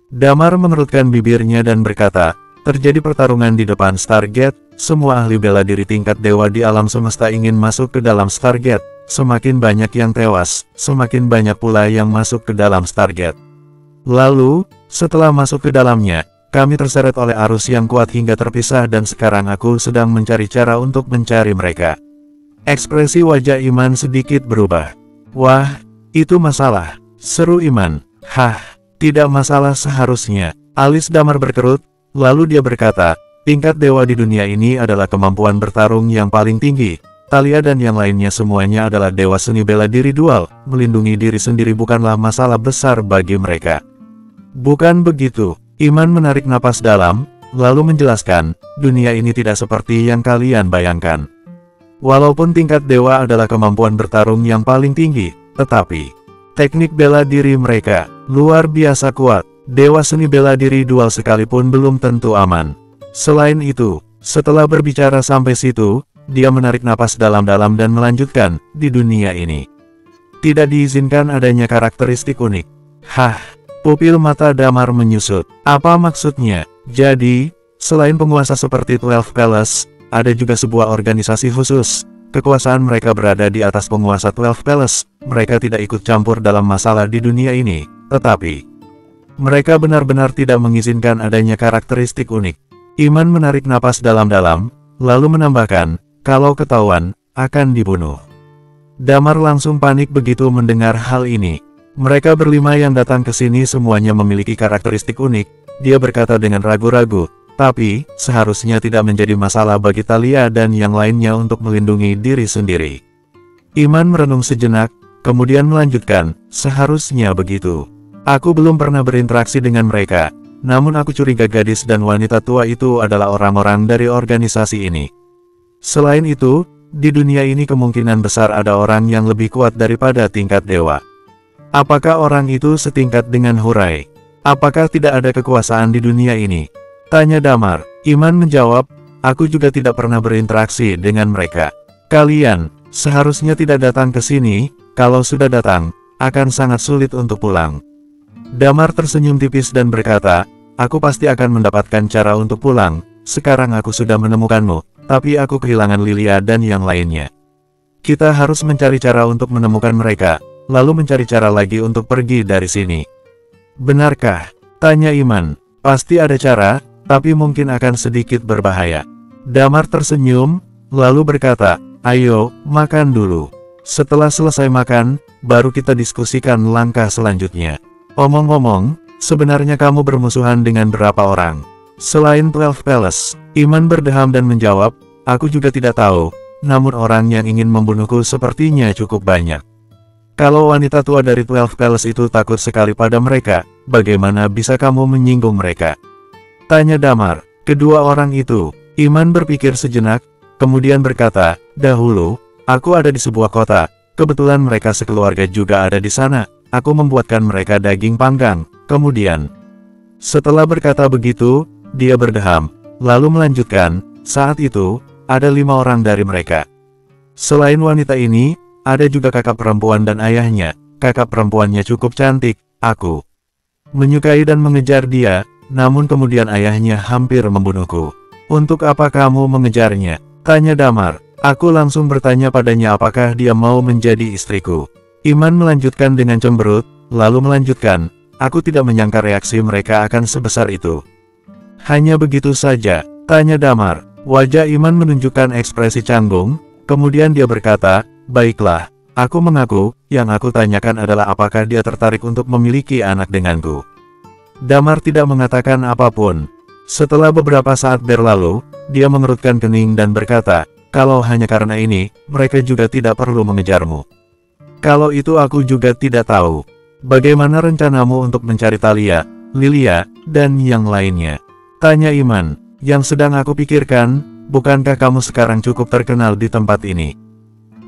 Damar mengerutkan bibirnya dan berkata, terjadi pertarungan di depan Stargate, semua ahli bela diri tingkat dewa di alam semesta ingin masuk ke dalam Stargate, semakin banyak yang tewas, semakin banyak pula yang masuk ke dalam Stargate. Lalu, setelah masuk ke dalamnya, kami terseret oleh arus yang kuat hingga terpisah dan sekarang aku sedang mencari cara untuk mencari mereka. Ekspresi wajah Iman sedikit berubah. Wah, itu masalah, seru Iman. Hah, tidak masalah seharusnya. Alis Damar berkerut. Lalu dia berkata, tingkat dewa di dunia ini adalah kemampuan bertarung yang paling tinggi. Talia dan yang lainnya semuanya adalah dewa seni bela diri dual, melindungi diri sendiri bukanlah masalah besar bagi mereka. Bukan begitu, Iman menarik napas dalam, lalu menjelaskan, dunia ini tidak seperti yang kalian bayangkan. Walaupun tingkat dewa adalah kemampuan bertarung yang paling tinggi, tetapi teknik bela diri mereka luar biasa kuat. Dewa seni bela diri dual sekalipun belum tentu aman. Selain itu, setelah berbicara sampai situ, dia menarik napas dalam-dalam dan melanjutkan, di dunia ini tidak diizinkan adanya karakteristik unik. Hah, pupil mata Damar menyusut. Apa maksudnya? Jadi, selain penguasa seperti 12 Palace, ada juga sebuah organisasi khusus. Kekuasaan mereka berada di atas penguasa 12 Palace. Mereka tidak ikut campur dalam masalah di dunia ini, tetapi mereka benar-benar tidak mengizinkan adanya karakteristik unik. Iman menarik napas dalam-dalam, lalu menambahkan, kalau ketahuan, akan dibunuh. Damar langsung panik begitu mendengar hal ini. Mereka berlima yang datang ke sini semuanya memiliki karakteristik unik, dia berkata dengan ragu-ragu, tapi, seharusnya tidak menjadi masalah bagi Talia dan yang lainnya untuk melindungi diri sendiri. Iman merenung sejenak, kemudian melanjutkan, seharusnya begitu. Aku belum pernah berinteraksi dengan mereka, namun aku curiga gadis dan wanita tua itu adalah orang-orang dari organisasi ini. Selain itu, di dunia ini kemungkinan besar ada orang yang lebih kuat daripada tingkat dewa. Apakah orang itu setingkat dengan Hurai? Apakah tidak ada kekuasaan di dunia ini? Tanya Damar. Iman menjawab, aku juga tidak pernah berinteraksi dengan mereka. Kalian seharusnya tidak datang ke sini, kalau sudah datang, akan sangat sulit untuk pulang. Damar tersenyum tipis dan berkata, aku pasti akan mendapatkan cara untuk pulang, sekarang aku sudah menemukanmu, tapi aku kehilangan Lilia dan yang lainnya. Kita harus mencari cara untuk menemukan mereka, lalu mencari cara lagi untuk pergi dari sini. Benarkah? Tanya Iman. Pasti ada cara, tapi mungkin akan sedikit berbahaya. Damar tersenyum, lalu berkata, ayo, makan dulu. Setelah selesai makan, baru kita diskusikan langkah selanjutnya. Omong-omong, sebenarnya kamu bermusuhan dengan berapa orang? Selain 12 Palace, Iman berdeham dan menjawab, aku juga tidak tahu, namun orang yang ingin membunuhku sepertinya cukup banyak. Kalau wanita tua dari 12 Palace itu takut sekali pada mereka, bagaimana bisa kamu menyinggung mereka? Tanya Damar. Kedua orang itu, Iman berpikir sejenak, kemudian berkata, dahulu, aku ada di sebuah kota, kebetulan mereka sekeluarga juga ada di sana, aku membuatkan mereka daging panggang, kemudian. Setelah berkata begitu, dia berdeham, lalu melanjutkan, saat itu, ada 5 orang dari mereka. Selain wanita ini, ada juga kakak perempuan dan ayahnya. Kakak perempuannya cukup cantik, aku menyukai dan mengejar dia, namun kemudian ayahnya hampir membunuhku. Untuk apa kamu mengejarnya? Tanya Damar. Aku langsung bertanya padanya apakah dia mau menjadi istriku. Iman melanjutkan dengan cemberut, lalu melanjutkan, aku tidak menyangka reaksi mereka akan sebesar itu. Hanya begitu saja? Tanya Damar. Wajah Iman menunjukkan ekspresi canggung, kemudian dia berkata, baiklah, aku mengaku, yang aku tanyakan adalah apakah dia tertarik untuk memiliki anak denganku. Damar tidak mengatakan apapun. Setelah beberapa saat berlalu, dia mengerutkan kening dan berkata, kalau hanya karena ini, mereka juga tidak perlu mengejarmu. Kalau itu aku juga tidak tahu. Bagaimana rencanamu untuk mencari Thalia, Lilia, dan yang lainnya? Tanya Iman. Yang sedang aku pikirkan, bukankah kamu sekarang cukup terkenal di tempat ini?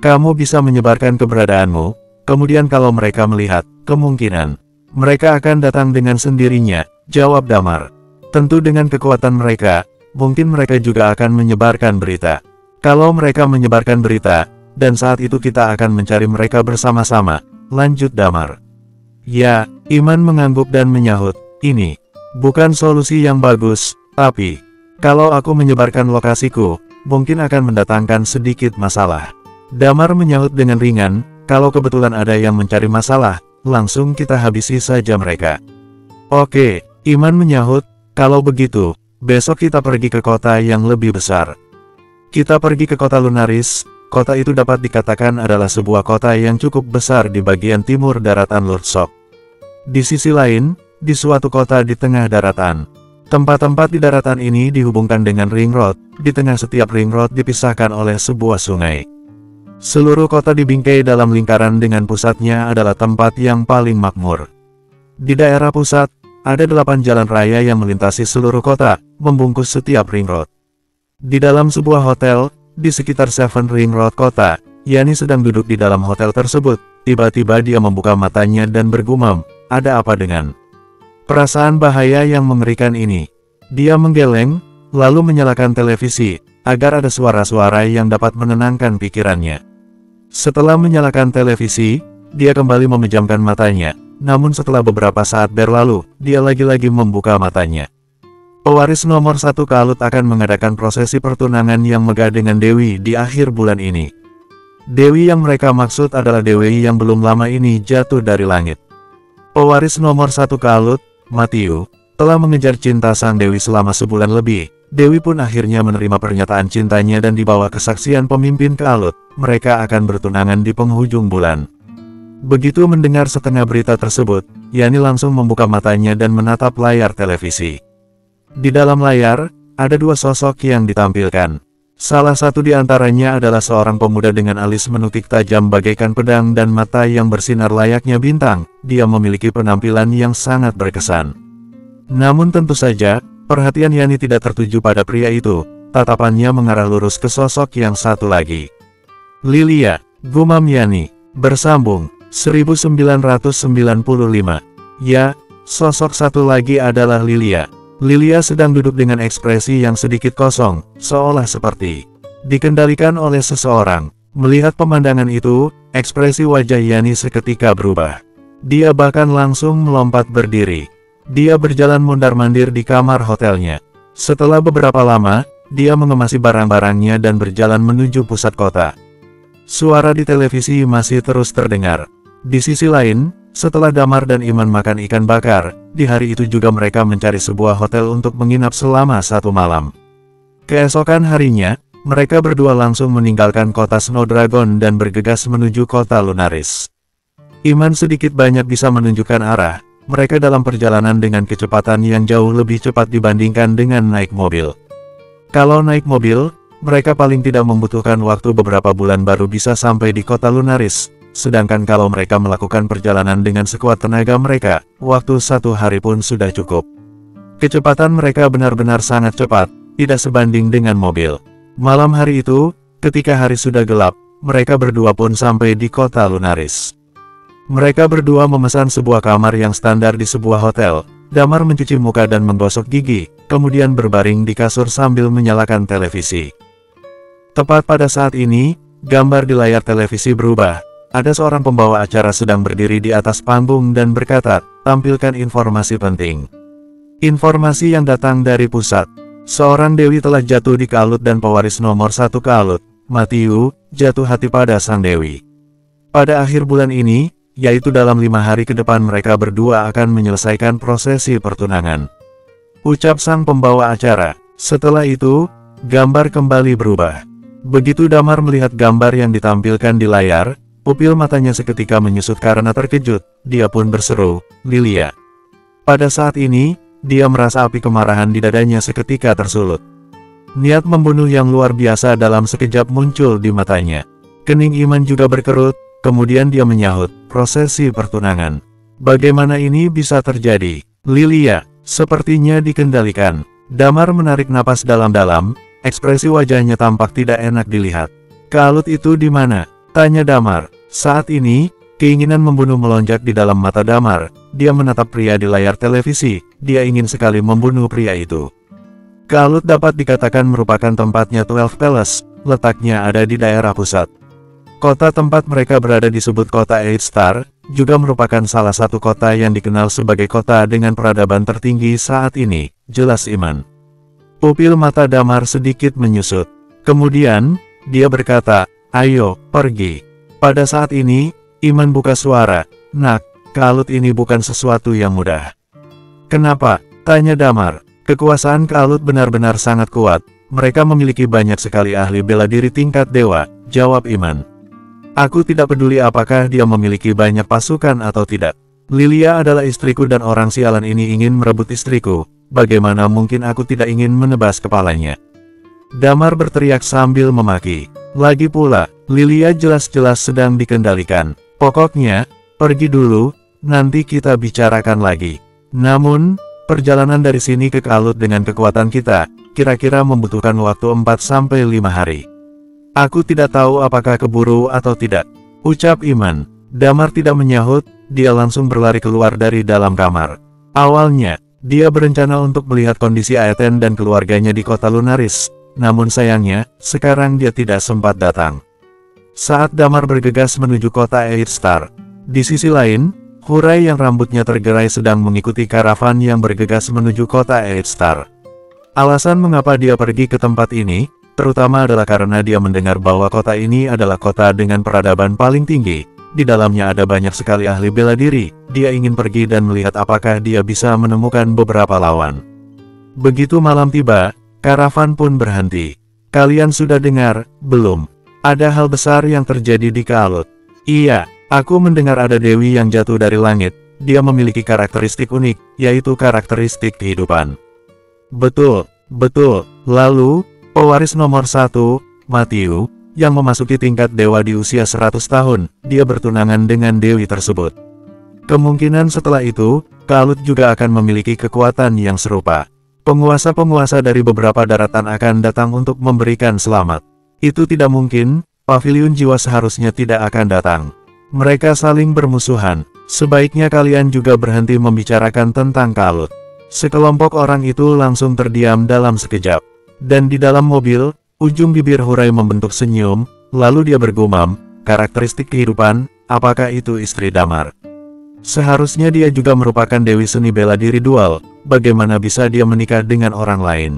Kamu bisa menyebarkan keberadaanmu, kemudian kalau mereka melihat, kemungkinan mereka akan datang dengan sendirinya, jawab Damar. Tentu dengan kekuatan mereka, mungkin mereka juga akan menyebarkan berita. Kalau mereka menyebarkan berita, dan saat itu kita akan mencari mereka bersama-sama, lanjut Damar. Ya, Iman mengangguk dan menyahut, ini bukan solusi yang bagus, tapi kalau aku menyebarkan lokasiku, mungkin akan mendatangkan sedikit masalah. Damar menyahut dengan ringan, kalau kebetulan ada yang mencari masalah, langsung kita habisi saja mereka. Oke, Iman menyahut, kalau begitu, besok kita pergi ke kota yang lebih besar. Kita pergi ke kota Lunaris, kota itu dapat dikatakan adalah sebuah kota yang cukup besar di bagian timur daratan Lordsok. Di sisi lain, di suatu kota di tengah daratan. Tempat-tempat di daratan ini dihubungkan dengan ring road, di tengah setiap ring road dipisahkan oleh sebuah sungai. Seluruh kota dibingkai dalam lingkaran dengan pusatnya adalah tempat yang paling makmur. Di daerah pusat, ada 8 jalan raya yang melintasi seluruh kota, membungkus setiap ring road. Di dalam sebuah hotel, di sekitar 7 ring road kota, Yani sedang duduk di dalam hotel tersebut. Tiba-tiba dia membuka matanya dan bergumam, ada apa dengan perasaan bahaya yang mengerikan ini? Dia menggeleng, lalu menyalakan televisi, agar ada suara-suara yang dapat menenangkan pikirannya. Setelah menyalakan televisi, dia kembali memejamkan matanya, namun setelah beberapa saat berlalu, dia lagi-lagi membuka matanya. Pewaris nomor 1 Kalut akan mengadakan prosesi pertunangan yang megah dengan Dewi di akhir bulan ini. Dewi yang mereka maksud adalah Dewi yang belum lama ini jatuh dari langit. Pewaris nomor 1 Kalut, Matthew, telah mengejar cinta sang Dewi selama sebulan lebih. Dewi pun akhirnya menerima pernyataan cintanya dan dibawa kesaksian pemimpin Kalut. Mereka akan bertunangan di penghujung bulan. Begitu mendengar setengah berita tersebut, Yani langsung membuka matanya dan menatap layar televisi. Di dalam layar, ada 2 sosok yang ditampilkan. Salah satu di antaranya adalah seorang pemuda dengan alis menukik tajam bagaikan pedang dan mata yang bersinar layaknya bintang. Dia memiliki penampilan yang sangat berkesan. Namun tentu saja, perhatian Yani tidak tertuju pada pria itu. Tatapannya mengarah lurus ke sosok yang satu lagi. Lilia, gumam Yani. Bersambung, 1995. Ya, Sosok satu lagi adalah Lilia. Lilia sedang duduk dengan ekspresi yang sedikit kosong, seolah seperti dikendalikan oleh seseorang. Melihat pemandangan itu, ekspresi wajah Yani seketika berubah. Dia bahkan langsung melompat berdiri. Dia berjalan mondar-mandir di kamar hotelnya. Setelah beberapa lama, dia mengemasi barang-barangnya dan berjalan menuju pusat kota. Suara di televisi masih terus terdengar. Di sisi lain, setelah Damar dan Iman makan ikan bakar, di hari itu juga mereka mencari sebuah hotel untuk menginap selama 1 malam. Keesokan harinya, mereka berdua langsung meninggalkan kota Snowdragon dan bergegas menuju kota Lunaris. Iman sedikit banyak bisa menunjukkan arah. Mereka dalam perjalanan dengan kecepatan yang jauh lebih cepat dibandingkan dengan naik mobil. Kalau naik mobil, mereka paling tidak membutuhkan waktu beberapa bulan baru bisa sampai di kota Lunaris. Sedangkan kalau mereka melakukan perjalanan dengan sekuat tenaga mereka, waktu 1 hari pun sudah cukup. Kecepatan mereka benar-benar sangat cepat, tidak sebanding dengan mobil. Malam hari itu, ketika hari sudah gelap, mereka berdua pun sampai di kota Lunaris. Mereka berdua memesan sebuah kamar yang standar di sebuah hotel. Damar mencuci muka dan menggosok gigi, kemudian berbaring di kasur sambil menyalakan televisi. Tepat pada saat ini, gambar di layar televisi berubah. Ada seorang pembawa acara sedang berdiri di atas panggung dan berkata, "Tampilkan informasi penting." Informasi yang datang dari pusat. Seorang dewi telah jatuh di Kealut dan pewaris nomor 1 Kealut, Matthew, jatuh hati pada sang dewi. Pada akhir bulan ini, yaitu dalam 5 hari ke depan mereka berdua akan menyelesaikan prosesi pertunangan. Ucap sang pembawa acara. Setelah itu, gambar kembali berubah. Begitu Damar melihat gambar yang ditampilkan di layar, pupil matanya seketika menyusut karena terkejut. Dia pun berseru, "Lilia." Pada saat ini, dia merasa api kemarahan di dadanya seketika tersulut. Niat membunuh yang luar biasa dalam sekejap muncul di matanya. Kening Iman juga berkerut. Kemudian dia menyahut, "Prosesi pertunangan. Bagaimana ini bisa terjadi?" "Lilia, sepertinya dikendalikan." Damar menarik napas dalam-dalam, ekspresi wajahnya tampak tidak enak dilihat. "Kealut itu di mana?" tanya Damar. Saat ini, keinginan membunuh melonjak di dalam mata Damar. Dia menatap pria di layar televisi, dia ingin sekali membunuh pria itu. Kealut dapat dikatakan merupakan tempatnya 12 Palace, letaknya ada di daerah pusat. Kota tempat mereka berada disebut kota 8 Star, juga merupakan salah satu kota yang dikenal sebagai kota dengan peradaban tertinggi saat ini, jelas Iman. Pupil mata Damar sedikit menyusut. Kemudian, dia berkata, "Ayo, pergi." Pada saat ini, Iman buka suara, "Nak, Kealut ini bukan sesuatu yang mudah." "Kenapa?" tanya Damar. "Kekuasaan Kealut benar-benar sangat kuat. Mereka memiliki banyak sekali ahli bela diri tingkat dewa," jawab Iman. "Aku tidak peduli apakah dia memiliki banyak pasukan atau tidak. Lilia adalah istriku dan orang sialan ini ingin merebut istriku. Bagaimana mungkin aku tidak ingin menebas kepalanya?" Damar berteriak sambil memaki. "Lagi pula, Lilia jelas-jelas sedang dikendalikan. Pokoknya, pergi dulu, nanti kita bicarakan lagi. Namun, perjalanan dari sini ke Kealut dengan kekuatan kita, kira-kira membutuhkan waktu 4-5 hari. Aku tidak tahu apakah keburu atau tidak," ucap Iman. Damar tidak menyahut, dia langsung berlari keluar dari dalam kamar. Awalnya, dia berencana untuk melihat kondisi Aeten dan keluarganya di kota Lunaris. Namun sayangnya, sekarang dia tidak sempat datang. Saat Damar bergegas menuju kota 8 Star, di sisi lain, Hurai yang rambutnya tergerai sedang mengikuti karavan yang bergegas menuju kota 8 Star. Alasan mengapa dia pergi ke tempat ini, terutama adalah karena dia mendengar bahwa kota ini adalah kota dengan peradaban paling tinggi. Di dalamnya ada banyak sekali ahli bela diri. Dia ingin pergi dan melihat apakah dia bisa menemukan beberapa lawan. Begitu malam tiba, karavan pun berhenti. "Kalian sudah dengar, belum? Ada hal besar yang terjadi di Kealut." "Iya, aku mendengar ada dewi yang jatuh dari langit. Dia memiliki karakteristik unik, yaitu karakteristik kehidupan." "Betul, betul. Lalu, pewaris nomor 1, Matthew, yang memasuki tingkat dewa di usia 100 tahun, dia bertunangan dengan dewi tersebut. Kemungkinan setelah itu, Kealut juga akan memiliki kekuatan yang serupa. Penguasa-penguasa dari beberapa daratan akan datang untuk memberikan selamat. Itu tidak mungkin, paviliun jiwa seharusnya tidak akan datang. Mereka saling bermusuhan. Sebaiknya kalian juga berhenti membicarakan tentang Kalut. Sekelompok orang itu langsung terdiam dalam sekejap. Dan di dalam mobil, ujung bibir Hurai membentuk senyum, lalu dia bergumam, karakteristik kehidupan, apakah itu istri Damar? Seharusnya dia juga merupakan Dewi Seni Bela Diri Dual, bagaimana bisa dia menikah dengan orang lain?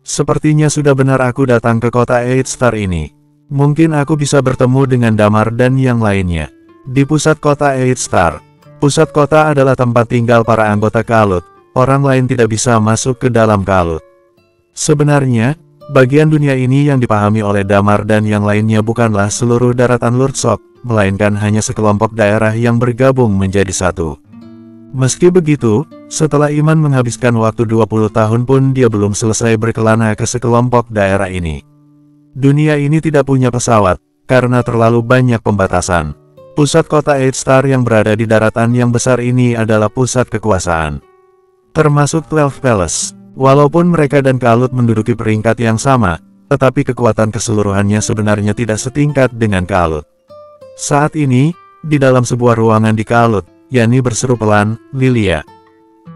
Sepertinya sudah benar aku datang ke kota Eight Star ini. Mungkin aku bisa bertemu dengan Damar dan yang lainnya. Di pusat kota Eight Star. Pusat kota adalah tempat tinggal para anggota Kalut. Orang lain tidak bisa masuk ke dalam Kalut. Sebenarnya, bagian dunia ini yang dipahami oleh Damar dan yang lainnya bukanlah seluruh daratan Lurdsok, melainkan hanya sekelompok daerah yang bergabung menjadi satu. Meski begitu, setelah Iman menghabiskan waktu 20 tahun pun dia belum selesai berkelana ke sekelompok daerah ini. Dunia ini tidak punya pesawat, karena terlalu banyak pembatasan. Pusat kota Eight Star yang berada di daratan yang besar ini adalah pusat kekuasaan. Termasuk 12 Palace. Walaupun mereka dan Kalut menduduki peringkat yang sama, tetapi kekuatan keseluruhannya sebenarnya tidak setingkat dengan Kalut. Saat ini, di dalam sebuah ruangan di Kalut, Yani berseru pelan, "Lilia."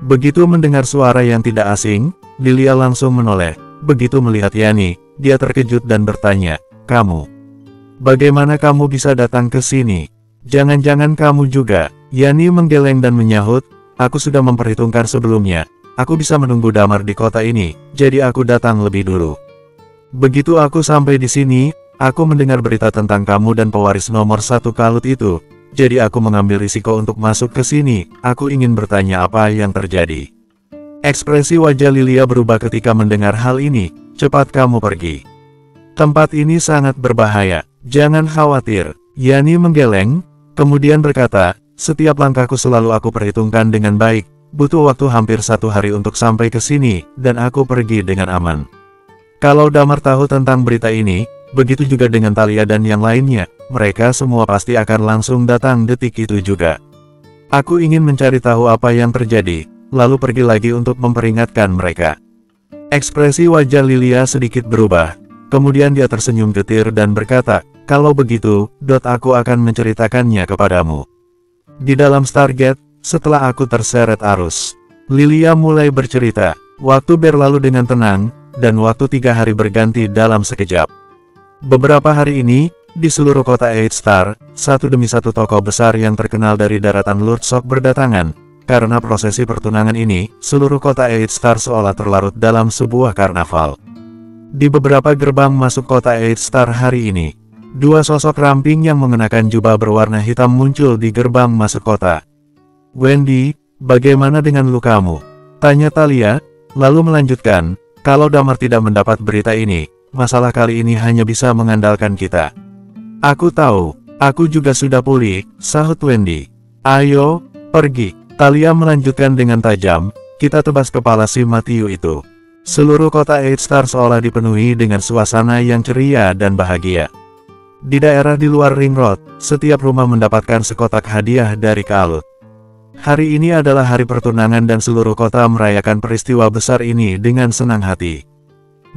Begitu mendengar suara yang tidak asing, Lilia langsung menoleh. Begitu melihat Yani, dia terkejut dan bertanya, "Kamu? Bagaimana kamu bisa datang ke sini? Jangan-jangan kamu juga?" Yani menggeleng dan menyahut, "Aku sudah memperhitungkan sebelumnya. Aku bisa menunggu Damar di kota ini, jadi aku datang lebih dulu. Begitu aku sampai di sini, aku mendengar berita tentang kamu dan pewaris nomor 1 Kalut itu. Jadi aku mengambil risiko untuk masuk ke sini. Aku ingin bertanya apa yang terjadi." Ekspresi wajah Lilia berubah ketika mendengar hal ini. "Cepat kamu pergi. Tempat ini sangat berbahaya. Jangan khawatir." Yani menggeleng, kemudian berkata, "Setiap langkahku selalu aku perhitungkan dengan baik. Butuh waktu hampir 1 hari untuk sampai ke sini, dan aku pergi dengan aman." Kalau Damar tahu tentang berita ini, begitu juga dengan Thalia dan yang lainnya, mereka semua pasti akan langsung datang detik itu juga. "Aku ingin mencari tahu apa yang terjadi, lalu pergi lagi untuk memperingatkan mereka." Ekspresi wajah Lilia sedikit berubah, kemudian dia tersenyum getir dan berkata, "Kalau begitu, aku akan menceritakannya kepadamu." Di dalam Stargate, setelah aku terseret arus, Lilia mulai bercerita. Waktu berlalu dengan tenang, dan waktu 3 hari berganti dalam sekejap. Beberapa hari ini, di seluruh kota Eight Star, satu demi satu tokoh besar yang terkenal dari daratan Lurdsok berdatangan. Karena prosesi pertunangan ini, seluruh kota Eight Star seolah terlarut dalam sebuah karnaval. Di beberapa gerbang masuk kota Eight Star hari ini, 2 sosok ramping yang mengenakan jubah berwarna hitam muncul di gerbang masuk kota. "Wendy, bagaimana dengan lukamu?" tanya Thalia, lalu melanjutkan, "Kalau Damar tidak mendapat berita ini, masalah kali ini hanya bisa mengandalkan kita." "Aku tahu, aku juga sudah pulih," sahut Wendy. "Ayo, pergi." Thalia melanjutkan dengan tajam, "Kita tebas kepala si Matthew itu." Seluruh kota Eight Star seolah dipenuhi dengan suasana yang ceria dan bahagia. Di daerah di luar Ring Road, setiap rumah mendapatkan sekotak hadiah dari Kalut. Hari ini adalah hari pertunangan dan seluruh kota merayakan peristiwa besar ini dengan senang hati.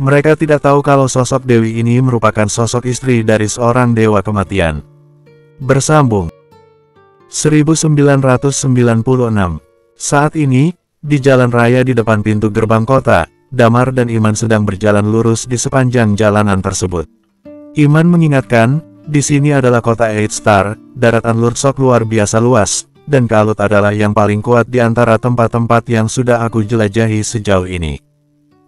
Mereka tidak tahu kalau sosok Dewi ini merupakan sosok istri dari seorang dewa kematian. Bersambung 1996. Saat ini, di jalan raya di depan pintu gerbang kota, Damar dan Iman sedang berjalan lurus di sepanjang jalanan tersebut. Iman mengingatkan, di sini adalah kota Eight Star, daratan Lurdsok luar biasa luas, dan Kalut adalah yang paling kuat di antara tempat-tempat yang sudah aku jelajahi sejauh ini.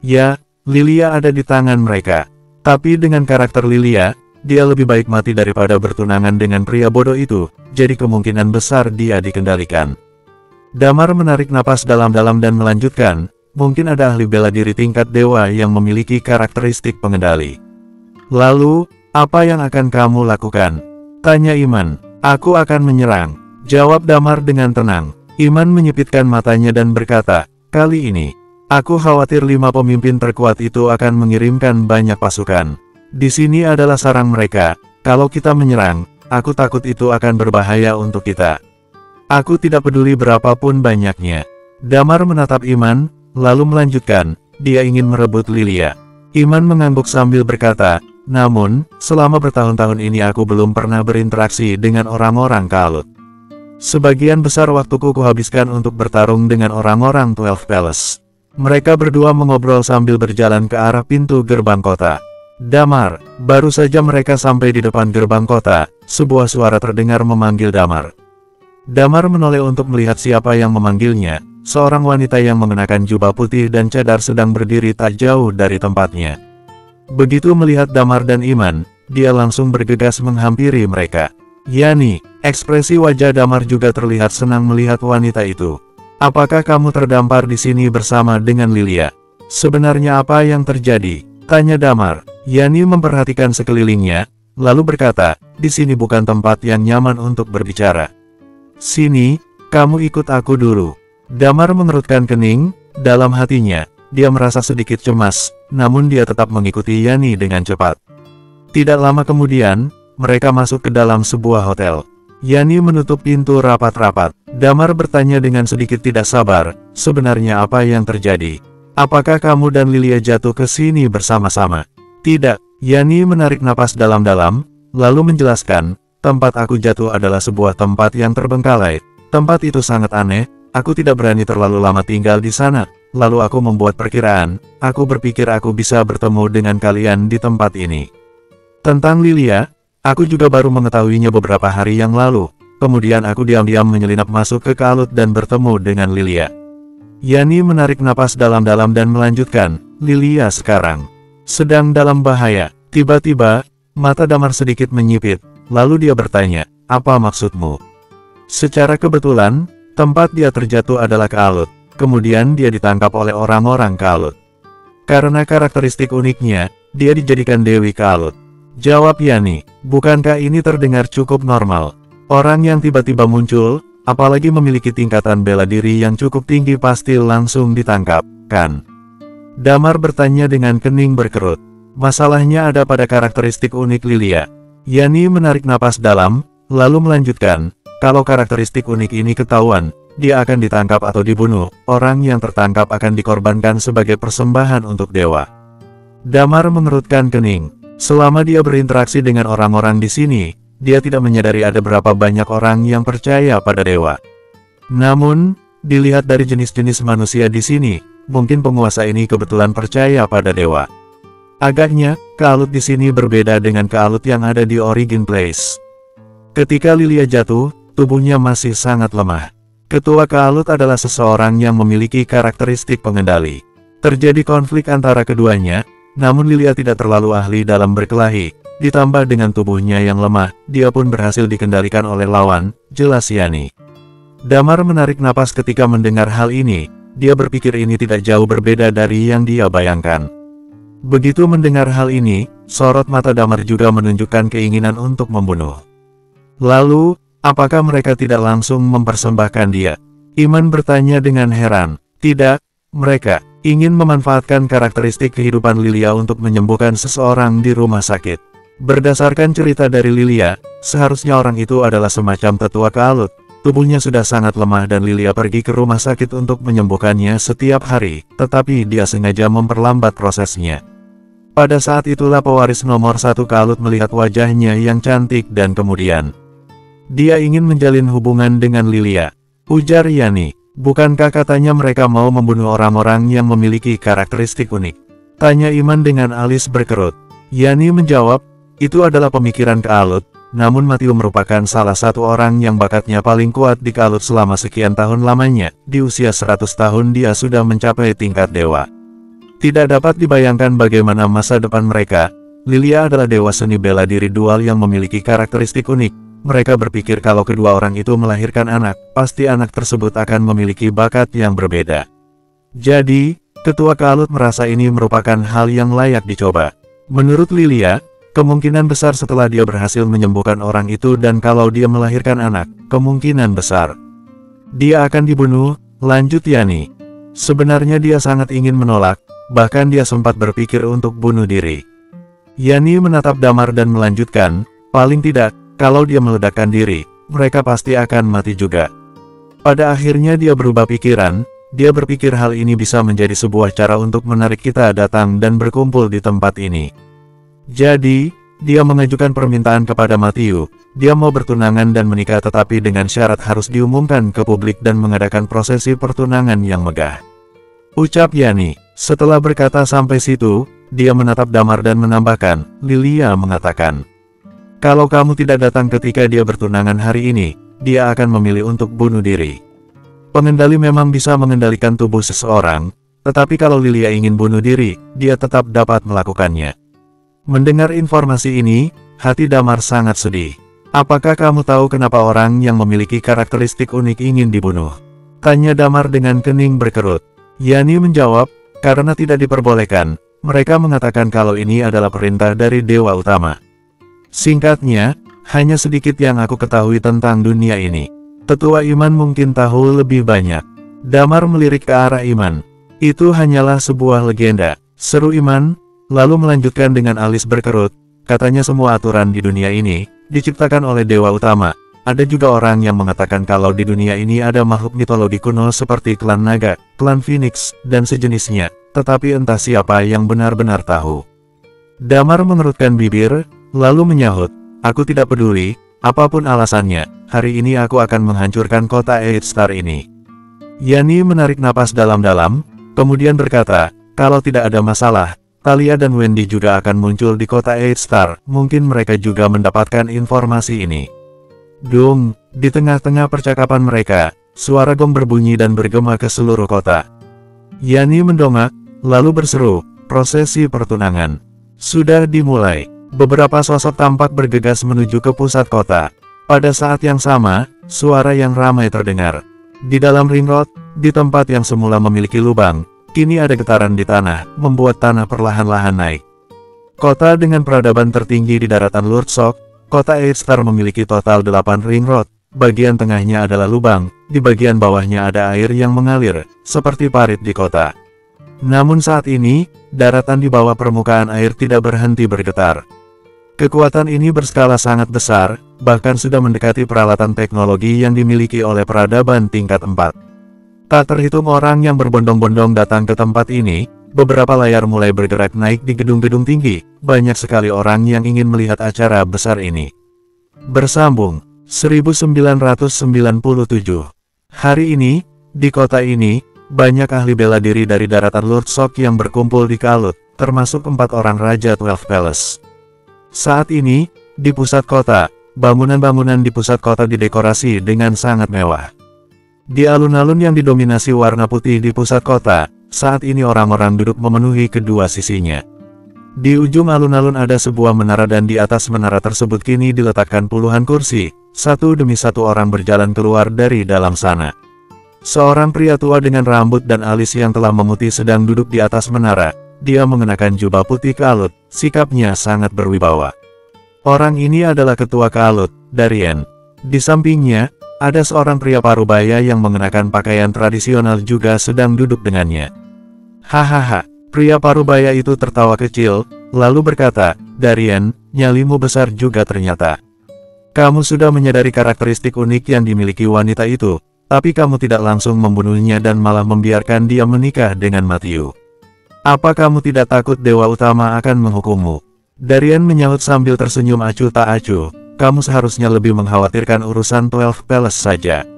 Ya, Lilia ada di tangan mereka. Tapi dengan karakter Lilia, dia lebih baik mati daripada bertunangan dengan pria bodoh itu, jadi kemungkinan besar dia dikendalikan. Damar menarik napas dalam-dalam dan melanjutkan, "Mungkin ada ahli bela diri tingkat dewa yang memiliki karakteristik pengendali." "Lalu, apa yang akan kamu lakukan?" tanya Iman. "Aku akan menyerang," jawab Damar dengan tenang. Iman menyipitkan matanya dan berkata, "Kali ini, aku khawatir 5 pemimpin terkuat itu akan mengirimkan banyak pasukan. Di sini adalah sarang mereka. Kalau kita menyerang, aku takut itu akan berbahaya untuk kita. Aku tidak peduli berapapun banyaknya." Damar menatap Iman, lalu melanjutkan, "Dia ingin merebut Lilia." Iman mengangguk sambil berkata, Namun, selama bertahun-tahun ini aku belum pernah berinteraksi dengan orang-orang Kalut. Sebagian besar waktuku kuhabiskan untuk bertarung dengan orang-orang 12 Palace. Mereka berdua mengobrol sambil berjalan ke arah pintu gerbang kota. Damar, baru saja mereka sampai di depan gerbang kota, sebuah suara terdengar memanggil Damar. Damar menoleh untuk melihat siapa yang memanggilnya. Seorang wanita yang mengenakan jubah putih dan cadar sedang berdiri tak jauh dari tempatnya. Begitu melihat Damar dan Iman, dia langsung bergegas menghampiri mereka. Yani, ekspresi wajah Damar juga terlihat senang melihat wanita itu. Apakah kamu terdampar di sini bersama dengan Lilia? Sebenarnya apa yang terjadi? Tanya Damar. Yani memperhatikan sekelilingnya, lalu berkata, di sini bukan tempat yang nyaman untuk berbicara. Sini, kamu ikut aku dulu. Damar mengerutkan kening, dalam hatinya, dia merasa sedikit cemas, namun dia tetap mengikuti Yani dengan cepat. Tidak lama kemudian, mereka masuk ke dalam sebuah hotel. Yani menutup pintu rapat-rapat. Damar bertanya dengan sedikit tidak sabar, sebenarnya apa yang terjadi? Apakah kamu dan Lilia jatuh ke sini bersama-sama? Tidak, Yani menarik napas dalam-dalam, lalu menjelaskan, tempat aku jatuh adalah sebuah tempat yang terbengkalai. Tempat itu sangat aneh. Aku tidak berani terlalu lama tinggal di sana, lalu aku membuat perkiraan, aku berpikir aku bisa bertemu dengan kalian di tempat ini. Tentang Lilia, aku juga baru mengetahuinya beberapa hari yang lalu, kemudian aku diam-diam menyelinap masuk ke Kalut dan bertemu dengan Lilia. Yani menarik napas dalam-dalam dan melanjutkan, Lilia sekarang sedang dalam bahaya. Tiba-tiba, mata Damar sedikit menyipit, lalu dia bertanya, apa maksudmu? Secara kebetulan, tempat dia terjatuh adalah Kalut, kemudian dia ditangkap oleh orang-orang Kalut. Karena karakteristik uniknya, dia dijadikan Dewi Kalut. Jawab Yani, bukankah ini terdengar cukup normal? Orang yang tiba-tiba muncul, apalagi memiliki tingkatan bela diri yang cukup tinggi pasti langsung ditangkap, kan? Damar bertanya dengan kening berkerut. Masalahnya ada pada karakteristik unik Lilia. Yani menarik napas dalam, lalu melanjutkan, kalau karakteristik unik ini ketahuan, dia akan ditangkap atau dibunuh. Orang yang tertangkap akan dikorbankan sebagai persembahan untuk dewa. Damar mengerutkan kening. Selama dia berinteraksi dengan orang-orang di sini, dia tidak menyadari ada berapa banyak orang yang percaya pada dewa. Namun, dilihat dari jenis-jenis manusia di sini, mungkin penguasa ini kebetulan percaya pada dewa. Agaknya, Kalut di sini berbeda dengan Kalut yang ada di Origin Place. Ketika Lilia jatuh, tubuhnya masih sangat lemah. Ketua Kalut adalah seseorang yang memiliki karakteristik pengendali. Terjadi konflik antara keduanya, namun Lilia tidak terlalu ahli dalam berkelahi. Ditambah dengan tubuhnya yang lemah, dia pun berhasil dikendalikan oleh lawan, jelas Yani. Damar menarik napas ketika mendengar hal ini. Dia berpikir ini tidak jauh berbeda dari yang dia bayangkan. Begitu mendengar hal ini, sorot mata Damar juga menunjukkan keinginan untuk membunuh. Lalu, apakah mereka tidak langsung mempersembahkan dia? Iman bertanya dengan heran. Tidak, mereka ingin memanfaatkan karakteristik kehidupan Lilia untuk menyembuhkan seseorang di rumah sakit. Berdasarkan cerita dari Lilia, seharusnya orang itu adalah semacam tetua Kalut. Tubuhnya sudah sangat lemah dan Lilia pergi ke rumah sakit untuk menyembuhkannya setiap hari, tetapi dia sengaja memperlambat prosesnya. Pada saat itulah pewaris nomor 1 Kalut melihat wajahnya yang cantik dan kemudian dia ingin menjalin hubungan dengan Lilia. Ujar Yani, bukankah katanya mereka mau membunuh orang-orang yang memiliki karakteristik unik? Tanya Iman dengan alis berkerut. Yani menjawab, itu adalah pemikiran Kalut. Namun Matthew merupakan salah satu orang yang bakatnya paling kuat di Kalut selama sekian tahun lamanya. Di usia 100 tahun dia sudah mencapai tingkat dewa. Tidak dapat dibayangkan bagaimana masa depan mereka. Lilia adalah dewa seni bela diri dual yang memiliki karakteristik unik. Mereka berpikir kalau kedua orang itu melahirkan anak, pasti anak tersebut akan memiliki bakat yang berbeda. Jadi, ketua Kalut merasa ini merupakan hal yang layak dicoba. Menurut Lilia, kemungkinan besar setelah dia berhasil menyembuhkan orang itu dan kalau dia melahirkan anak, kemungkinan besar dia akan dibunuh, lanjut Yani. Sebenarnya dia sangat ingin menolak, bahkan dia sempat berpikir untuk bunuh diri. Yani menatap Damar dan melanjutkan, paling tidak, kalau dia meledakkan diri, mereka pasti akan mati juga. Pada akhirnya dia berubah pikiran, dia berpikir hal ini bisa menjadi sebuah cara untuk menarik kita datang dan berkumpul di tempat ini. Jadi, dia mengajukan permintaan kepada Matthew. Dia mau bertunangan dan menikah tetapi dengan syarat harus diumumkan ke publik dan mengadakan prosesi pertunangan yang megah. Ucap Yani. Setelah berkata sampai situ, dia menatap Damar dan menambahkan, Lilia mengatakan, kalau kamu tidak datang ketika dia bertunangan hari ini, dia akan memilih untuk bunuh diri. Pengendali memang bisa mengendalikan tubuh seseorang, tetapi kalau Lilia ingin bunuh diri, dia tetap dapat melakukannya. Mendengar informasi ini, hati Damar sangat sedih. Apakah kamu tahu kenapa orang yang memiliki karakteristik unik ingin dibunuh? Tanya Damar dengan kening berkerut. Yani menjawab, karena tidak diperbolehkan, mereka mengatakan kalau ini adalah perintah dari Dewa Utama. Singkatnya, hanya sedikit yang aku ketahui tentang dunia ini. Tetua Iman mungkin tahu lebih banyak. Damar melirik ke arah Iman. Itu hanyalah sebuah legenda, seru Iman, lalu melanjutkan dengan alis berkerut, katanya semua aturan di dunia ini diciptakan oleh Dewa Utama. Ada juga orang yang mengatakan kalau di dunia ini ada makhluk mitologi kuno seperti klan naga, klan Phoenix, dan sejenisnya, tetapi entah siapa yang benar-benar tahu. Damar mengerutkan bibir, lalu menyahut, aku tidak peduli, apapun alasannya, hari ini aku akan menghancurkan kota Eight Star ini. Yani menarik napas dalam-dalam, kemudian berkata, kalau tidak ada masalah, Talia dan Wendy juga akan muncul di kota Eight Star, mungkin mereka juga mendapatkan informasi ini. Dung, di tengah-tengah percakapan mereka, suara gong berbunyi dan bergema ke seluruh kota. Yani mendongak, lalu berseru, prosesi pertunangan sudah dimulai. Beberapa sosok tampak bergegas menuju ke pusat kota. Pada saat yang sama, suara yang ramai terdengar. Di dalam ring road, di tempat yang semula memiliki lubang, kini ada getaran di tanah, membuat tanah perlahan-lahan naik. Kota dengan peradaban tertinggi di daratan Lurdsok, kota Eight Star memiliki total 8 ring road. Bagian tengahnya adalah lubang, di bagian bawahnya ada air yang mengalir, seperti parit di kota. Namun saat ini, daratan di bawah permukaan air tidak berhenti bergetar. Kekuatan ini berskala sangat besar, bahkan sudah mendekati peralatan teknologi yang dimiliki oleh peradaban tingkat 4. Tak terhitung orang yang berbondong-bondong datang ke tempat ini, beberapa layar mulai bergerak naik di gedung-gedung tinggi, banyak sekali orang yang ingin melihat acara besar ini. Bersambung, 1997. Hari ini, di kota ini, banyak ahli bela diri dari daratan Lurdsok yang berkumpul di Kalut, termasuk 4 orang Raja 12 Palace. Saat ini, di pusat kota, bangunan-bangunan di pusat kota didekorasi dengan sangat mewah. Di alun-alun yang didominasi warna putih di pusat kota, saat ini orang-orang duduk memenuhi kedua sisinya. Di ujung alun-alun ada sebuah menara dan di atas menara tersebut kini diletakkan puluhan kursi, satu demi satu orang berjalan keluar dari dalam sana. Seorang pria tua dengan rambut dan alis yang telah memutih sedang duduk di atas menara. Dia mengenakan jubah putih Kalut, sikapnya sangat berwibawa. Orang ini adalah ketua Kalut, Darien. Di sampingnya, ada seorang pria parubaya yang mengenakan pakaian tradisional juga sedang duduk dengannya. Hahaha, pria parubaya itu tertawa kecil, lalu berkata, Darien, nyalimu besar juga ternyata. Kamu sudah menyadari karakteristik unik yang dimiliki wanita itu, tapi kamu tidak langsung membunuhnya dan malah membiarkan dia menikah dengan Matthew. Apa kamu tidak takut Dewa Utama akan menghukummu? Darien menyahut sambil tersenyum acuh tak acuh. Kamu seharusnya lebih mengkhawatirkan urusan 12 Palace saja.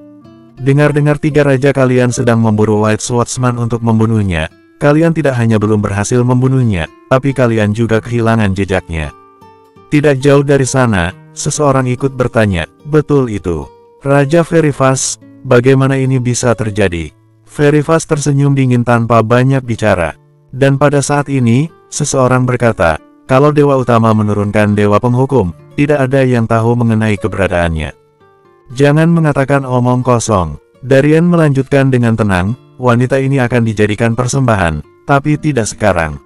Dengar-dengar 3 raja kalian sedang memburu White Swordsman untuk membunuhnya. Kalian tidak hanya belum berhasil membunuhnya, tapi kalian juga kehilangan jejaknya. Tidak jauh dari sana, seseorang ikut bertanya, betul itu. Raja Verifas, bagaimana ini bisa terjadi? Verifas tersenyum dingin tanpa banyak bicara. Dan pada saat ini, seseorang berkata, kalau Dewa Utama menurunkan Dewa Penghukum, tidak ada yang tahu mengenai keberadaannya. Jangan mengatakan omong kosong. Darien melanjutkan dengan tenang, wanita ini akan dijadikan persembahan, tapi tidak sekarang.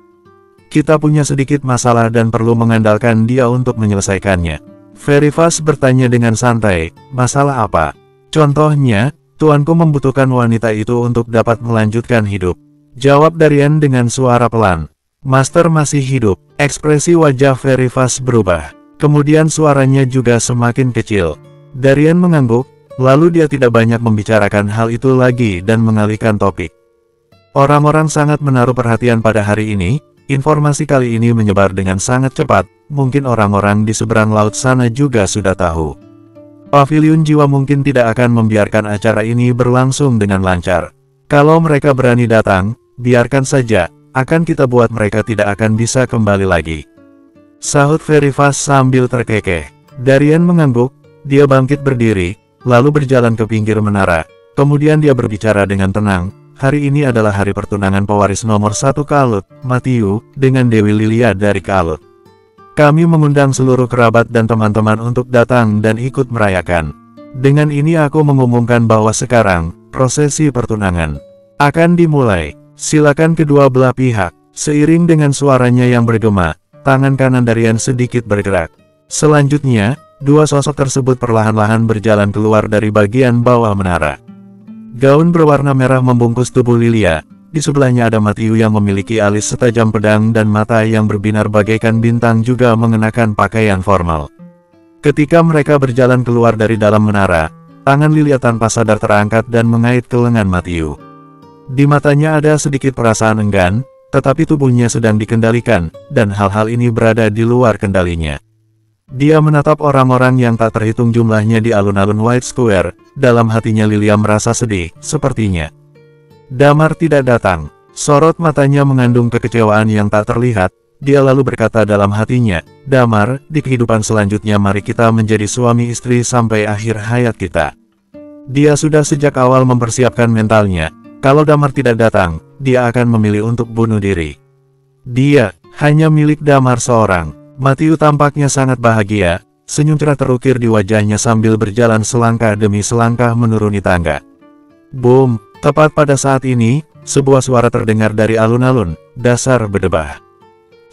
Kita punya sedikit masalah dan perlu mengandalkan dia untuk menyelesaikannya. Verifas bertanya dengan santai, masalah apa? Contohnya, tuanku membutuhkan wanita itu untuk dapat melanjutkan hidup. Jawab Darien dengan suara pelan. Master masih hidup. Ekspresi wajah Verifas berubah. Kemudian suaranya juga semakin kecil. Darien mengangguk, lalu dia tidak banyak membicarakan hal itu lagi dan mengalihkan topik. Orang-orang sangat menaruh perhatian pada hari ini, Informasi kali ini menyebar dengan sangat cepat, mungkin orang-orang di seberang laut sana juga sudah tahu. Paviliun Jiwa mungkin tidak akan membiarkan acara ini berlangsung dengan lancar. Kalau mereka berani datang, biarkan saja, akan kita buat mereka tidak akan bisa kembali lagi. Sahut Very Fast sambil terkekeh. Darien mengangguk, dia bangkit berdiri, lalu berjalan ke pinggir menara. Kemudian dia berbicara dengan tenang, hari ini adalah hari pertunangan pewaris nomor 1 Kalut, Matthew, dengan Dewi Lilia dari Kalut. Kami mengundang seluruh kerabat dan teman-teman untuk datang dan ikut merayakan. Dengan ini aku mengumumkan bahwa sekarang, prosesi pertunangan akan dimulai. Silakan kedua belah pihak. Seiring dengan suaranya yang bergema, tangan kanan Darien sedikit bergerak. Selanjutnya, dua sosok tersebut perlahan-lahan berjalan keluar dari bagian bawah menara. Gaun berwarna merah membungkus tubuh Lilia. Di sebelahnya ada Matthew yang memiliki alis setajam pedang dan mata yang berbinar bagaikan bintang juga mengenakan pakaian formal. Ketika mereka berjalan keluar dari dalam menara, tangan Lilia tanpa sadar terangkat dan mengait ke lengan Matthew. Di matanya ada sedikit perasaan enggan, tetapi tubuhnya sedang dikendalikan, dan hal-hal ini berada di luar kendalinya. Dia menatap orang-orang yang tak terhitung jumlahnya di alun-alun White Square. Dalam hatinya Lilia merasa sedih, sepertinya Damar tidak datang. Sorot matanya mengandung kekecewaan yang tak terlihat. Dia lalu berkata dalam hatinya, Damar, di kehidupan selanjutnya mari kita menjadi suami istri sampai akhir hayat kita. Dia sudah sejak awal mempersiapkan mentalnya. Kalau Damar tidak datang, dia akan memilih untuk bunuh diri. Dia hanya milik Damar seorang. Matthew tampaknya sangat bahagia, senyum cerah terukir di wajahnya sambil berjalan selangkah demi selangkah menuruni tangga. Boom, tepat pada saat ini, sebuah suara terdengar dari alun-alun, dasar bedebah.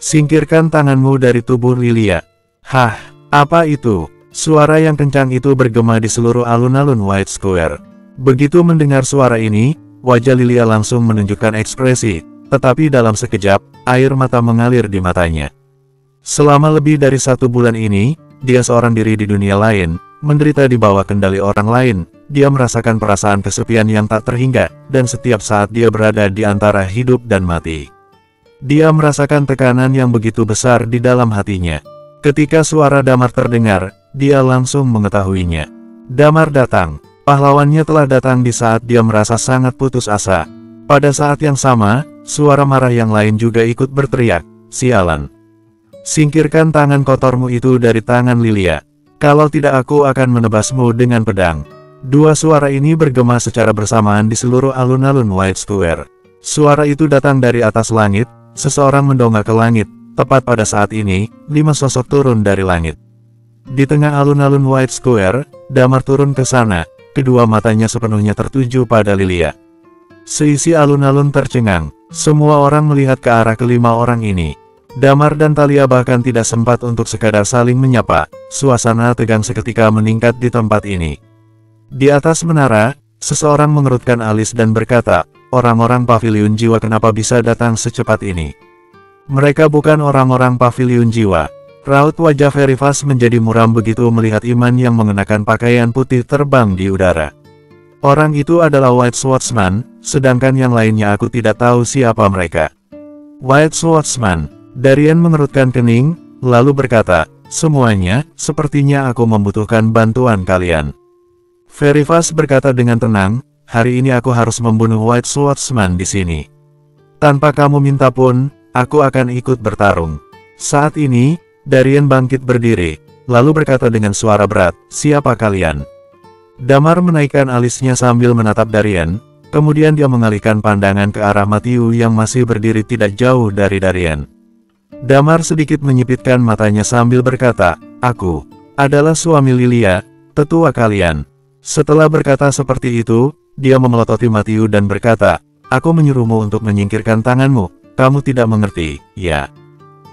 Singkirkan tanganmu dari tubuh Lilia. Hah, apa itu? Suara yang kencang itu bergema di seluruh alun-alun White Square. Begitu mendengar suara ini, wajah Lilia langsung menunjukkan ekspresi, tetapi dalam sekejap, air mata mengalir di matanya. Selama lebih dari 1 bulan ini, dia seorang diri di dunia lain, menderita di bawah kendali orang lain. Dia merasakan perasaan kesepian yang tak terhingga, dan setiap saat dia berada di antara hidup dan mati. Dia merasakan tekanan yang begitu besar di dalam hatinya. Ketika suara Damar terdengar, dia langsung mengetahuinya. Damar datang. Pahlawannya telah datang di saat dia merasa sangat putus asa. Pada saat yang sama, suara marah yang lain juga ikut berteriak, sialan. Singkirkan tangan kotormu itu dari tangan Lilia. Kalau tidak aku akan menebasmu dengan pedang. Dua suara ini bergema secara bersamaan di seluruh alun-alun White Square. Suara itu datang dari atas langit, seseorang mendongak ke langit. Tepat pada saat ini, 5 sosok turun dari langit. Di tengah alun-alun White Square, Damar turun ke sana, kedua matanya sepenuhnya tertuju pada Lilia. Seisi alun-alun tercengang, semua orang melihat ke arah kelima orang ini. Damar dan Talia bahkan tidak sempat untuk sekadar saling menyapa, suasana tegang seketika meningkat di tempat ini. Di atas menara, seseorang mengerutkan alis dan berkata, orang-orang Paviliun Jiwa kenapa bisa datang secepat ini? Mereka bukan orang-orang Paviliun Jiwa. Raut wajah Very Fast menjadi muram begitu melihat Iman yang mengenakan pakaian putih terbang di udara. Orang itu adalah White Swordsman, sedangkan yang lainnya aku tidak tahu siapa mereka. White Swordsman. Darien mengerutkan kening, lalu berkata, semuanya, sepertinya aku membutuhkan bantuan kalian. Very Fast berkata dengan tenang, hari ini aku harus membunuh White Swordsman di sini. Tanpa kamu minta pun, aku akan ikut bertarung. Saat ini, Darien bangkit berdiri, lalu berkata dengan suara berat, siapa kalian? Damar menaikkan alisnya sambil menatap Darien, kemudian dia mengalihkan pandangan ke arah Matthew yang masih berdiri tidak jauh dari Darien. Damar sedikit menyipitkan matanya sambil berkata, aku adalah suami Lilia, tetua kalian. Setelah berkata seperti itu, dia memelototi Matthew dan berkata, aku menyuruhmu untuk menyingkirkan tanganmu, kamu tidak mengerti, ya?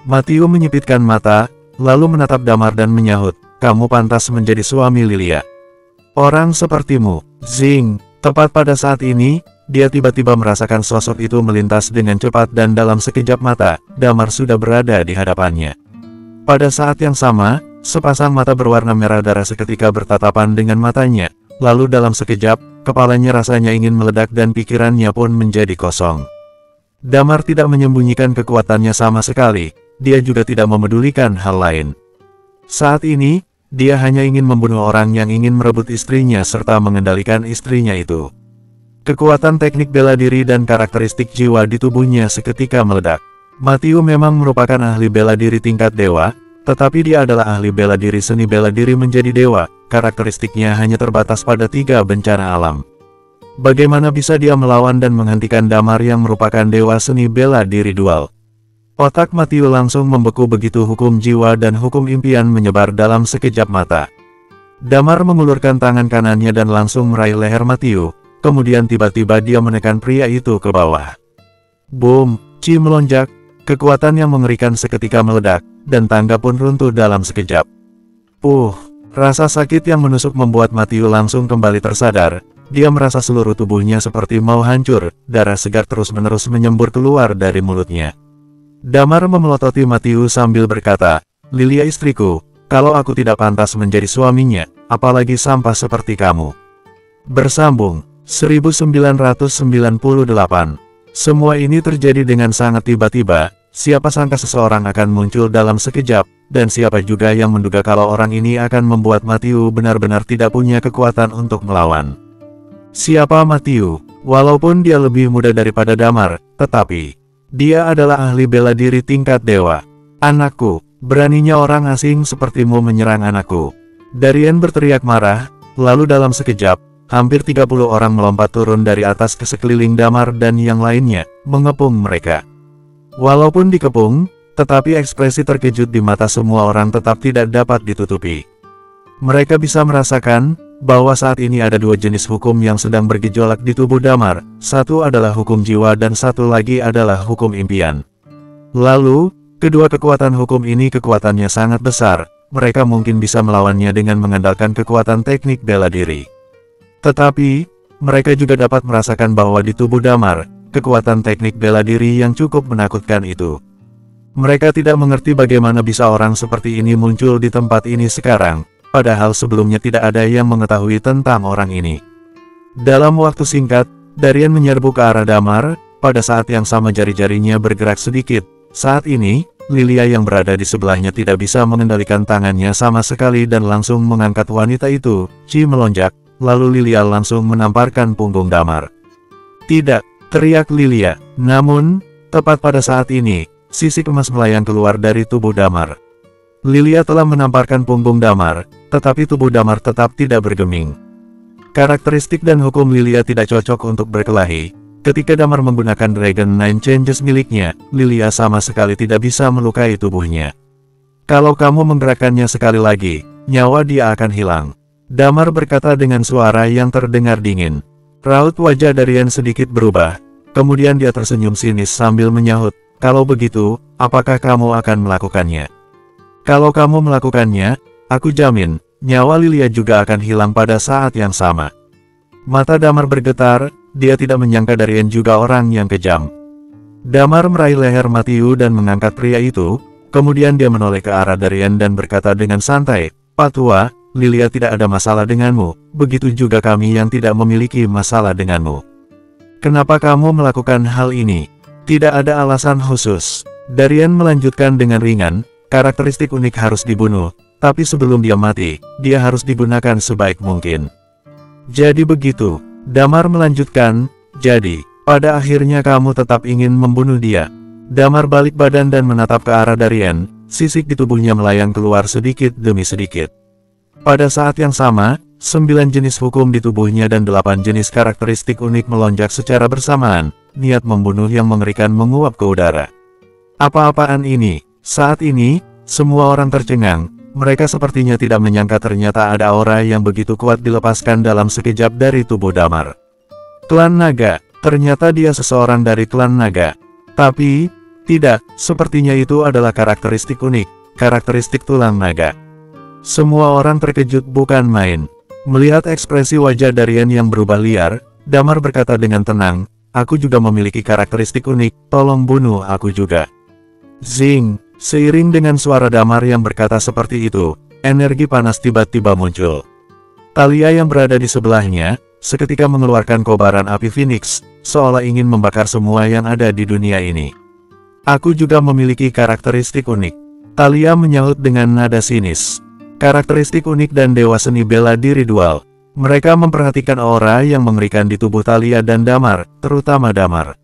Matthew menyipitkan mata, lalu menatap Damar dan menyahut, kamu pantas menjadi suami Lilia. Orang sepertimu, zing. Tepat pada saat ini, dia tiba-tiba merasakan sosok itu melintas dengan cepat dan dalam sekejap mata, Damar sudah berada di hadapannya. Pada saat yang sama, sepasang mata berwarna merah darah seketika bertatapan dengan matanya, lalu dalam sekejap, kepalanya rasanya ingin meledak dan pikirannya pun menjadi kosong. Damar tidak menyembunyikan kekuatannya sama sekali, dia juga tidak memedulikan hal lain. Saat ini, dia hanya ingin membunuh orang yang ingin merebut istrinya serta mengendalikan istrinya itu. Kekuatan teknik bela diri dan karakteristik jiwa di tubuhnya seketika meledak. Matthew memang merupakan ahli bela diri tingkat dewa, tetapi dia adalah ahli bela diri seni bela diri menjadi dewa, karakteristiknya hanya terbatas pada 3 bencana alam. Bagaimana bisa dia melawan dan menghentikan Damar yang merupakan dewa seni bela diri dual? Otak Matthew langsung membeku begitu hukum jiwa dan hukum impian menyebar dalam sekejap mata. Damar mengulurkan tangan kanannya dan langsung meraih leher Matthew, kemudian tiba-tiba dia menekan pria itu ke bawah. Boom, Chi melonjak, kekuatan yang mengerikan seketika meledak, dan tangga pun runtuh dalam sekejap. Rasa sakit yang menusuk membuat Matthew langsung kembali tersadar. Dia merasa seluruh tubuhnya seperti mau hancur, darah segar terus-menerus menyembur keluar dari mulutnya. Damar memelototi Matthew sambil berkata, "Lilia istriku, kalau aku tidak pantas menjadi suaminya, apalagi sampah seperti kamu." Bersambung, 1998. Semua ini terjadi dengan sangat tiba-tiba, siapa sangka seseorang akan muncul dalam sekejap, dan siapa juga yang menduga kalau orang ini akan membuat Matthew benar-benar tidak punya kekuatan untuk melawan. Siapa Matthew? Walaupun dia lebih muda daripada Damar, tetapi dia adalah ahli bela diri tingkat dewa. "Anakku, beraninya orang asing sepertimu menyerang anakku." Darien berteriak marah, lalu dalam sekejap, hampir 30 orang melompat turun dari atas ke sekeliling Damar dan yang lainnya, mengepung mereka. Walaupun dikepung, tetapi ekspresi terkejut di mata semua orang tetap tidak dapat ditutupi. Mereka bisa merasakan bahwa saat ini ada 2 jenis hukum yang sedang bergejolak di tubuh Damar, satu adalah hukum jiwa dan satu lagi adalah hukum impian. Lalu, kedua kekuatan hukum ini kekuatannya sangat besar, mereka mungkin bisa melawannya dengan mengandalkan kekuatan teknik bela diri. Tetapi, mereka juga dapat merasakan bahwa di tubuh Damar, kekuatan teknik bela diri yang cukup menakutkan itu. Mereka tidak mengerti bagaimana bisa orang seperti ini muncul di tempat ini sekarang, padahal sebelumnya tidak ada yang mengetahui tentang orang ini. Dalam waktu singkat, Darien menyerbu ke arah Damar, pada saat yang sama jari-jarinya bergerak sedikit. Saat ini, Lilia yang berada di sebelahnya tidak bisa mengendalikan tangannya sama sekali dan langsung mengangkat wanita itu. Chi melonjak, lalu Lilia langsung menamparkan punggung Damar. "Tidak!" teriak Lilia. Namun, tepat pada saat ini, sisik emas melayang keluar dari tubuh Damar. Lilia telah menamparkan punggung Damar, tetapi tubuh Damar tetap tidak bergeming. Karakteristik dan hukum Lilia tidak cocok untuk berkelahi. Ketika Damar menggunakan Dragon Nine Changes miliknya, Lilia sama sekali tidak bisa melukai tubuhnya. "Kalau kamu menggerakkannya sekali lagi, nyawa dia akan hilang," Damar berkata dengan suara yang terdengar dingin. Raut wajah Darien sedikit berubah, kemudian dia tersenyum sinis sambil menyahut, "Kalau begitu, apakah kamu akan melakukannya? Kalau kamu melakukannya, aku jamin, nyawa Lilia juga akan hilang pada saat yang sama." Mata Damar bergetar, dia tidak menyangka Darien juga orang yang kejam. Damar meraih leher Matthew dan mengangkat pria itu, kemudian dia menoleh ke arah Darien dan berkata dengan santai, "Pak Tua, Lilia tidak ada masalah denganmu, begitu juga kami yang tidak memiliki masalah denganmu. Kenapa kamu melakukan hal ini? Tidak ada alasan khusus." Darien melanjutkan dengan ringan, "Karakteristik unik harus dibunuh, tapi sebelum dia mati, dia harus digunakan sebaik mungkin." "Jadi begitu," Damar melanjutkan, "jadi, pada akhirnya kamu tetap ingin membunuh dia." Damar balik badan dan menatap ke arah Darien, sisik di tubuhnya melayang keluar sedikit demi sedikit. Pada saat yang sama, 9 jenis hukum di tubuhnya dan 8 jenis karakteristik unik melonjak secara bersamaan, niat membunuh yang mengerikan menguap ke udara. Apa-apaan ini? Saat ini, semua orang tercengang. Mereka sepertinya tidak menyangka ternyata ada aura yang begitu kuat dilepaskan dalam sekejap dari tubuh Damar. Klan Naga, ternyata dia seseorang dari klan Naga. Tapi, tidak, sepertinya itu adalah karakteristik unik, karakteristik tulang naga. Semua orang terkejut bukan main. Melihat ekspresi wajah Darien yang berubah liar, Damar berkata dengan tenang, "Aku juga memiliki karakteristik unik, tolong bunuh aku juga." Zing! Seiring dengan suara Damar yang berkata seperti itu, energi panas tiba-tiba muncul. Talia yang berada di sebelahnya, seketika mengeluarkan kobaran api Phoenix, seolah ingin membakar semua yang ada di dunia ini. Aku juga memiliki karakteristik unik. Thalia menyahut dengan nada sinis. Karakteristik unik dan dewa seni bela diri dual. Mereka memperhatikan aura yang mengerikan di tubuh Thalia dan Damar, terutama Damar.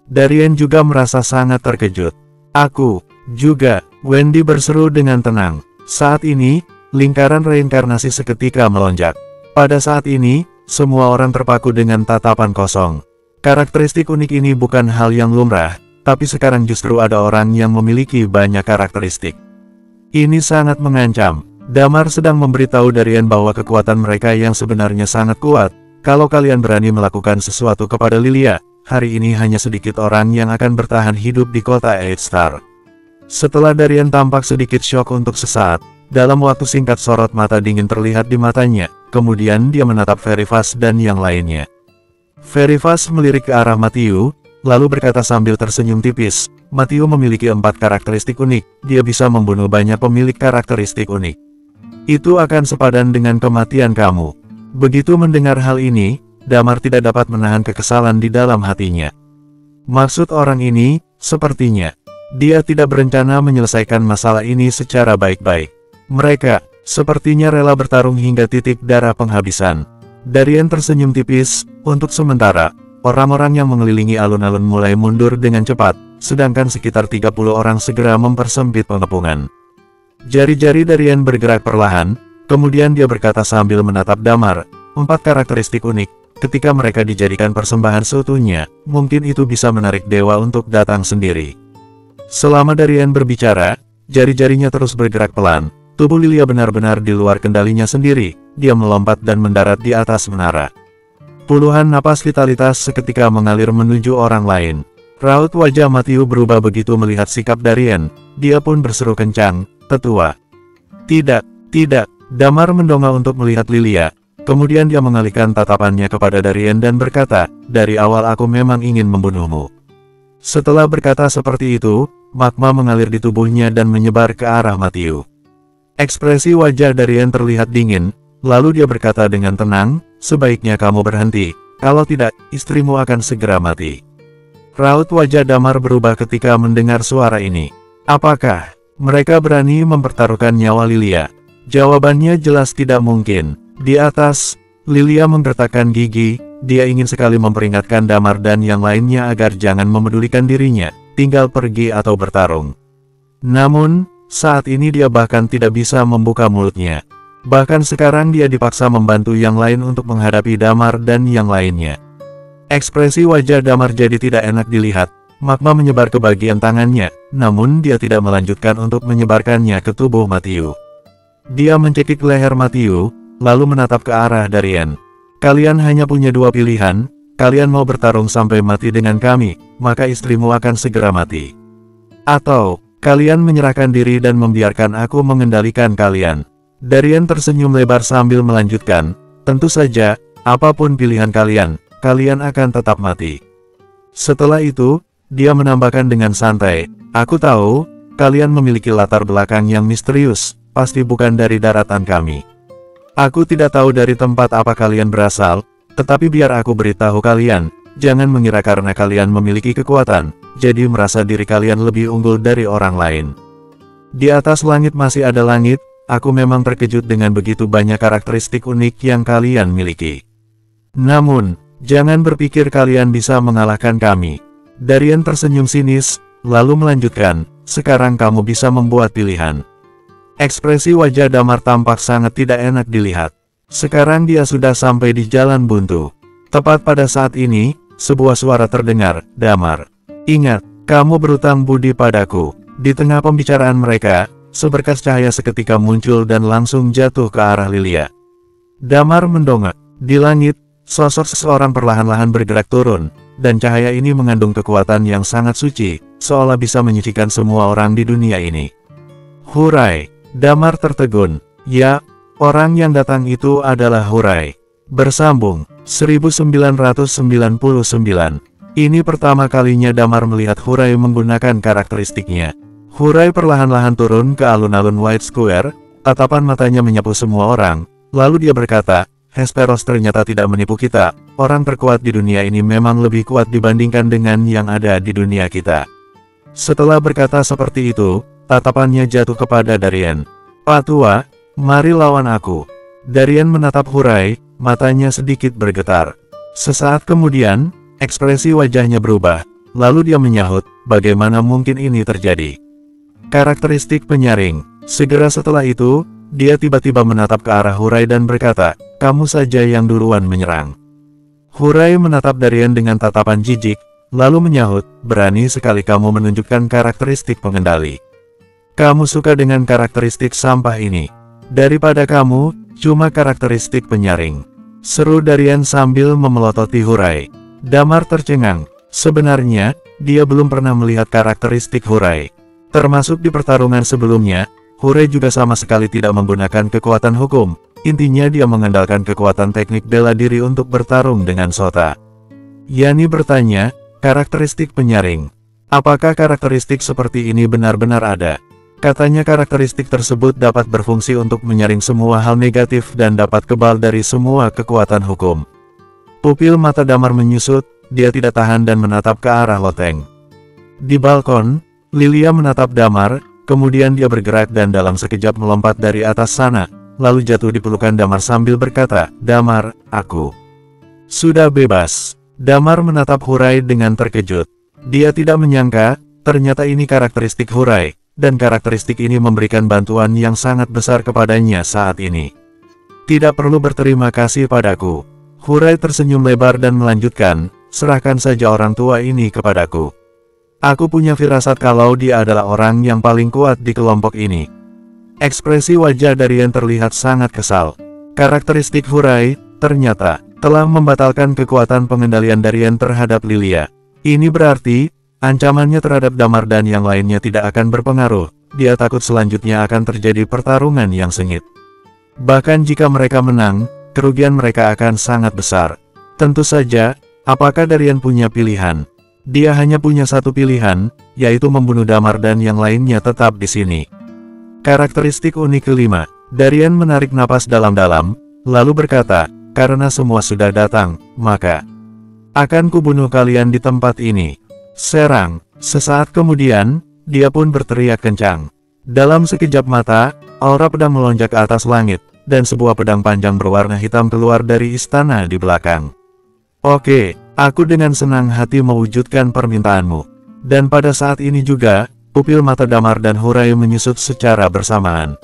Darien juga merasa sangat terkejut. Aku juga, Wendy berseru dengan tenang. Saat ini, lingkaran reinkarnasi seketika melonjak. Pada saat ini, semua orang terpaku dengan tatapan kosong. Karakteristik unik ini bukan hal yang lumrah, tapi sekarang justru ada orang yang memiliki banyak karakteristik. Ini sangat mengancam. Damar sedang memberitahu Darien bahwa kekuatan mereka yang sebenarnya sangat kuat. Kalau kalian berani melakukan sesuatu kepada Lilia, hari ini hanya sedikit orang yang akan bertahan hidup di kota Eight Star. Setelah Darien tampak sedikit syok untuk sesaat, dalam waktu singkat sorot mata dingin terlihat di matanya, kemudian dia menatap Verifas dan yang lainnya. Verifas melirik ke arah Matthew, lalu berkata sambil tersenyum tipis, Matthew memiliki 4 karakteristik unik, dia bisa membunuh banyak pemilik karakteristik unik. Itu akan sepadan dengan kematian kamu. Begitu mendengar hal ini, Damar tidak dapat menahan kekesalan di dalam hatinya. Maksud orang ini, sepertinya, dia tidak berencana menyelesaikan masalah ini secara baik-baik. Mereka, sepertinya rela bertarung hingga titik darah penghabisan. Darien tersenyum tipis, untuk sementara, orang-orang yang mengelilingi alun-alun mulai mundur dengan cepat, sedangkan sekitar 30 orang segera mempersempit pengepungan. Jari-jari Darien bergerak perlahan, kemudian dia berkata sambil menatap Damar, 4 karakteristik unik, ketika mereka dijadikan persembahan seutuhnya, mungkin itu bisa menarik dewa untuk datang sendiri. Selama Darien berbicara, jari-jarinya terus bergerak pelan, tubuh Lilia benar-benar di luar kendalinya sendiri, dia melompat dan mendarat di atas menara. Puluhan napas vitalitas seketika mengalir menuju orang lain. Raut wajah Matthew berubah begitu melihat sikap Darien, dia pun berseru kencang, tetua. Tidak, tidak, Damar mendongak untuk melihat Lilia, kemudian dia mengalihkan tatapannya kepada Darien dan berkata, dari awal aku memang ingin membunuhmu. Setelah berkata seperti itu, magma mengalir di tubuhnya dan menyebar ke arah Matthew. Ekspresi wajah Darien terlihat dingin, lalu dia berkata dengan tenang, sebaiknya kamu berhenti, kalau tidak, istrimu akan segera mati. Raut wajah Damar berubah ketika mendengar suara ini. Apakah mereka berani mempertaruhkan nyawa Lilia? Jawabannya jelas tidak mungkin. Di atas, Lilia menggertakkan gigi, dia ingin sekali memperingatkan Damar dan yang lainnya agar jangan memedulikan dirinya, tinggal pergi atau bertarung. Namun, saat ini dia bahkan tidak bisa membuka mulutnya. Bahkan sekarang dia dipaksa membantu yang lain untuk menghadapi Damar dan yang lainnya. Ekspresi wajah Damar jadi tidak enak dilihat, magma menyebar ke bagian tangannya, namun dia tidak melanjutkan untuk menyebarkannya ke tubuh Matthew. Dia mencekik leher Matthew, lalu menatap ke arah Darien. Kalian hanya punya 2 pilihan, kalian mau bertarung sampai mati dengan kami, maka istrimu akan segera mati. Atau, kalian menyerahkan diri dan membiarkan aku mengendalikan kalian. Darien tersenyum lebar sambil melanjutkan, tentu saja, apapun pilihan kalian, kalian akan tetap mati. Setelah itu, dia menambahkan dengan santai, aku tahu, kalian memiliki latar belakang yang misterius, pasti bukan dari daratan kami. Aku tidak tahu dari tempat apa kalian berasal, tetapi biar aku beritahu kalian, jangan mengira karena kalian memiliki kekuatan, jadi merasa diri kalian lebih unggul dari orang lain. Di atas langit masih ada langit, aku memang terkejut dengan begitu banyak karakteristik unik yang kalian miliki. Namun, jangan berpikir kalian bisa mengalahkan kami. Darien tersenyum sinis, lalu melanjutkan, sekarang kamu bisa membuat pilihan. Ekspresi wajah Damar tampak sangat tidak enak dilihat. Sekarang dia sudah sampai di jalan buntu. Tepat pada saat ini, sebuah suara terdengar, Damar. Ingat, kamu berutang budi padaku. Di tengah pembicaraan mereka, seberkas cahaya seketika muncul dan langsung jatuh ke arah Lilia. Damar mendongak. Di langit, sosok seseorang perlahan-lahan bergerak turun, dan cahaya ini mengandung kekuatan yang sangat suci, seolah bisa menyucikan semua orang di dunia ini. Hurai! Damar tertegun. Ya, orang yang datang itu adalah Hurai. Bersambung, 1999. Ini pertama kalinya Damar melihat Hurai menggunakan karakteristiknya. Hurai perlahan-lahan turun ke alun-alun White Square, tatapan matanya menyapu semua orang, lalu dia berkata, Hesperos ternyata tidak menipu kita, orang terkuat di dunia ini memang lebih kuat dibandingkan dengan yang ada di dunia kita. Setelah berkata seperti itu, tatapannya jatuh kepada Darien. Pak Tua, mari lawan aku. Darien menatap Hurai, matanya sedikit bergetar. Sesaat kemudian, ekspresi wajahnya berubah, lalu dia menyahut, bagaimana mungkin ini terjadi? Karakteristik penyaring. Segera setelah itu, dia tiba-tiba menatap ke arah Hurai dan berkata, kamu saja yang duluan menyerang. Hurai menatap Darien dengan tatapan jijik, lalu menyahut, berani sekali kamu menunjukkan karakteristik pengendali. Kamu suka dengan karakteristik sampah ini. Daripada kamu, cuma karakteristik penyaring. Seru Darien sambil memelototi Hurai. Damar tercengang. Sebenarnya, dia belum pernah melihat karakteristik Hurai. Termasuk di pertarungan sebelumnya, Hurai juga sama sekali tidak menggunakan kekuatan hukum. Intinya dia mengandalkan kekuatan teknik bela diri untuk bertarung dengan Sota. Yani bertanya, karakteristik penyaring. Apakah karakteristik seperti ini benar-benar ada? Katanya karakteristik tersebut dapat berfungsi untuk menyaring semua hal negatif dan dapat kebal dari semua kekuatan hukum. Pupil mata Damar menyusut, dia tidak tahan dan menatap ke arah loteng. Di balkon, Lilia menatap Damar, kemudian dia bergerak dan dalam sekejap melompat dari atas sana, lalu jatuh di pelukan Damar sambil berkata, Damar, aku sudah bebas. Damar menatap Hurai dengan terkejut. Dia tidak menyangka, ternyata ini karakteristik Hurai, dan karakteristik ini memberikan bantuan yang sangat besar kepadanya saat ini. Tidak perlu berterima kasih padaku. Hurai tersenyum lebar dan melanjutkan, serahkan saja orang tua ini kepadaku. Aku punya firasat kalau dia adalah orang yang paling kuat di kelompok ini. Ekspresi wajah Darien terlihat sangat kesal. Karakteristik Hurai, ternyata, telah membatalkan kekuatan pengendalian Darien terhadap Lilia. Ini berarti, ancamannya terhadap Damar dan yang lainnya tidak akan berpengaruh. Dia takut selanjutnya akan terjadi pertarungan yang sengit. Bahkan jika mereka menang, kerugian mereka akan sangat besar. Tentu saja, apakah Darien punya pilihan? Dia hanya punya satu pilihan, yaitu membunuh Damar dan yang lainnya tetap di sini. Karakteristik unik kelima, Darien menarik napas dalam-dalam, lalu berkata, karena semua sudah datang, maka akan kubunuh kalian di tempat ini. Serang. Sesaat kemudian, dia pun berteriak kencang. Dalam sekejap mata, aura pedang melonjak ke atas langit, dan sebuah pedang panjang berwarna hitam keluar dari istana di belakang. Oke, aku dengan senang hati mewujudkan permintaanmu. Dan pada saat ini juga, pupil mata Damar dan Hurai menyusut secara bersamaan.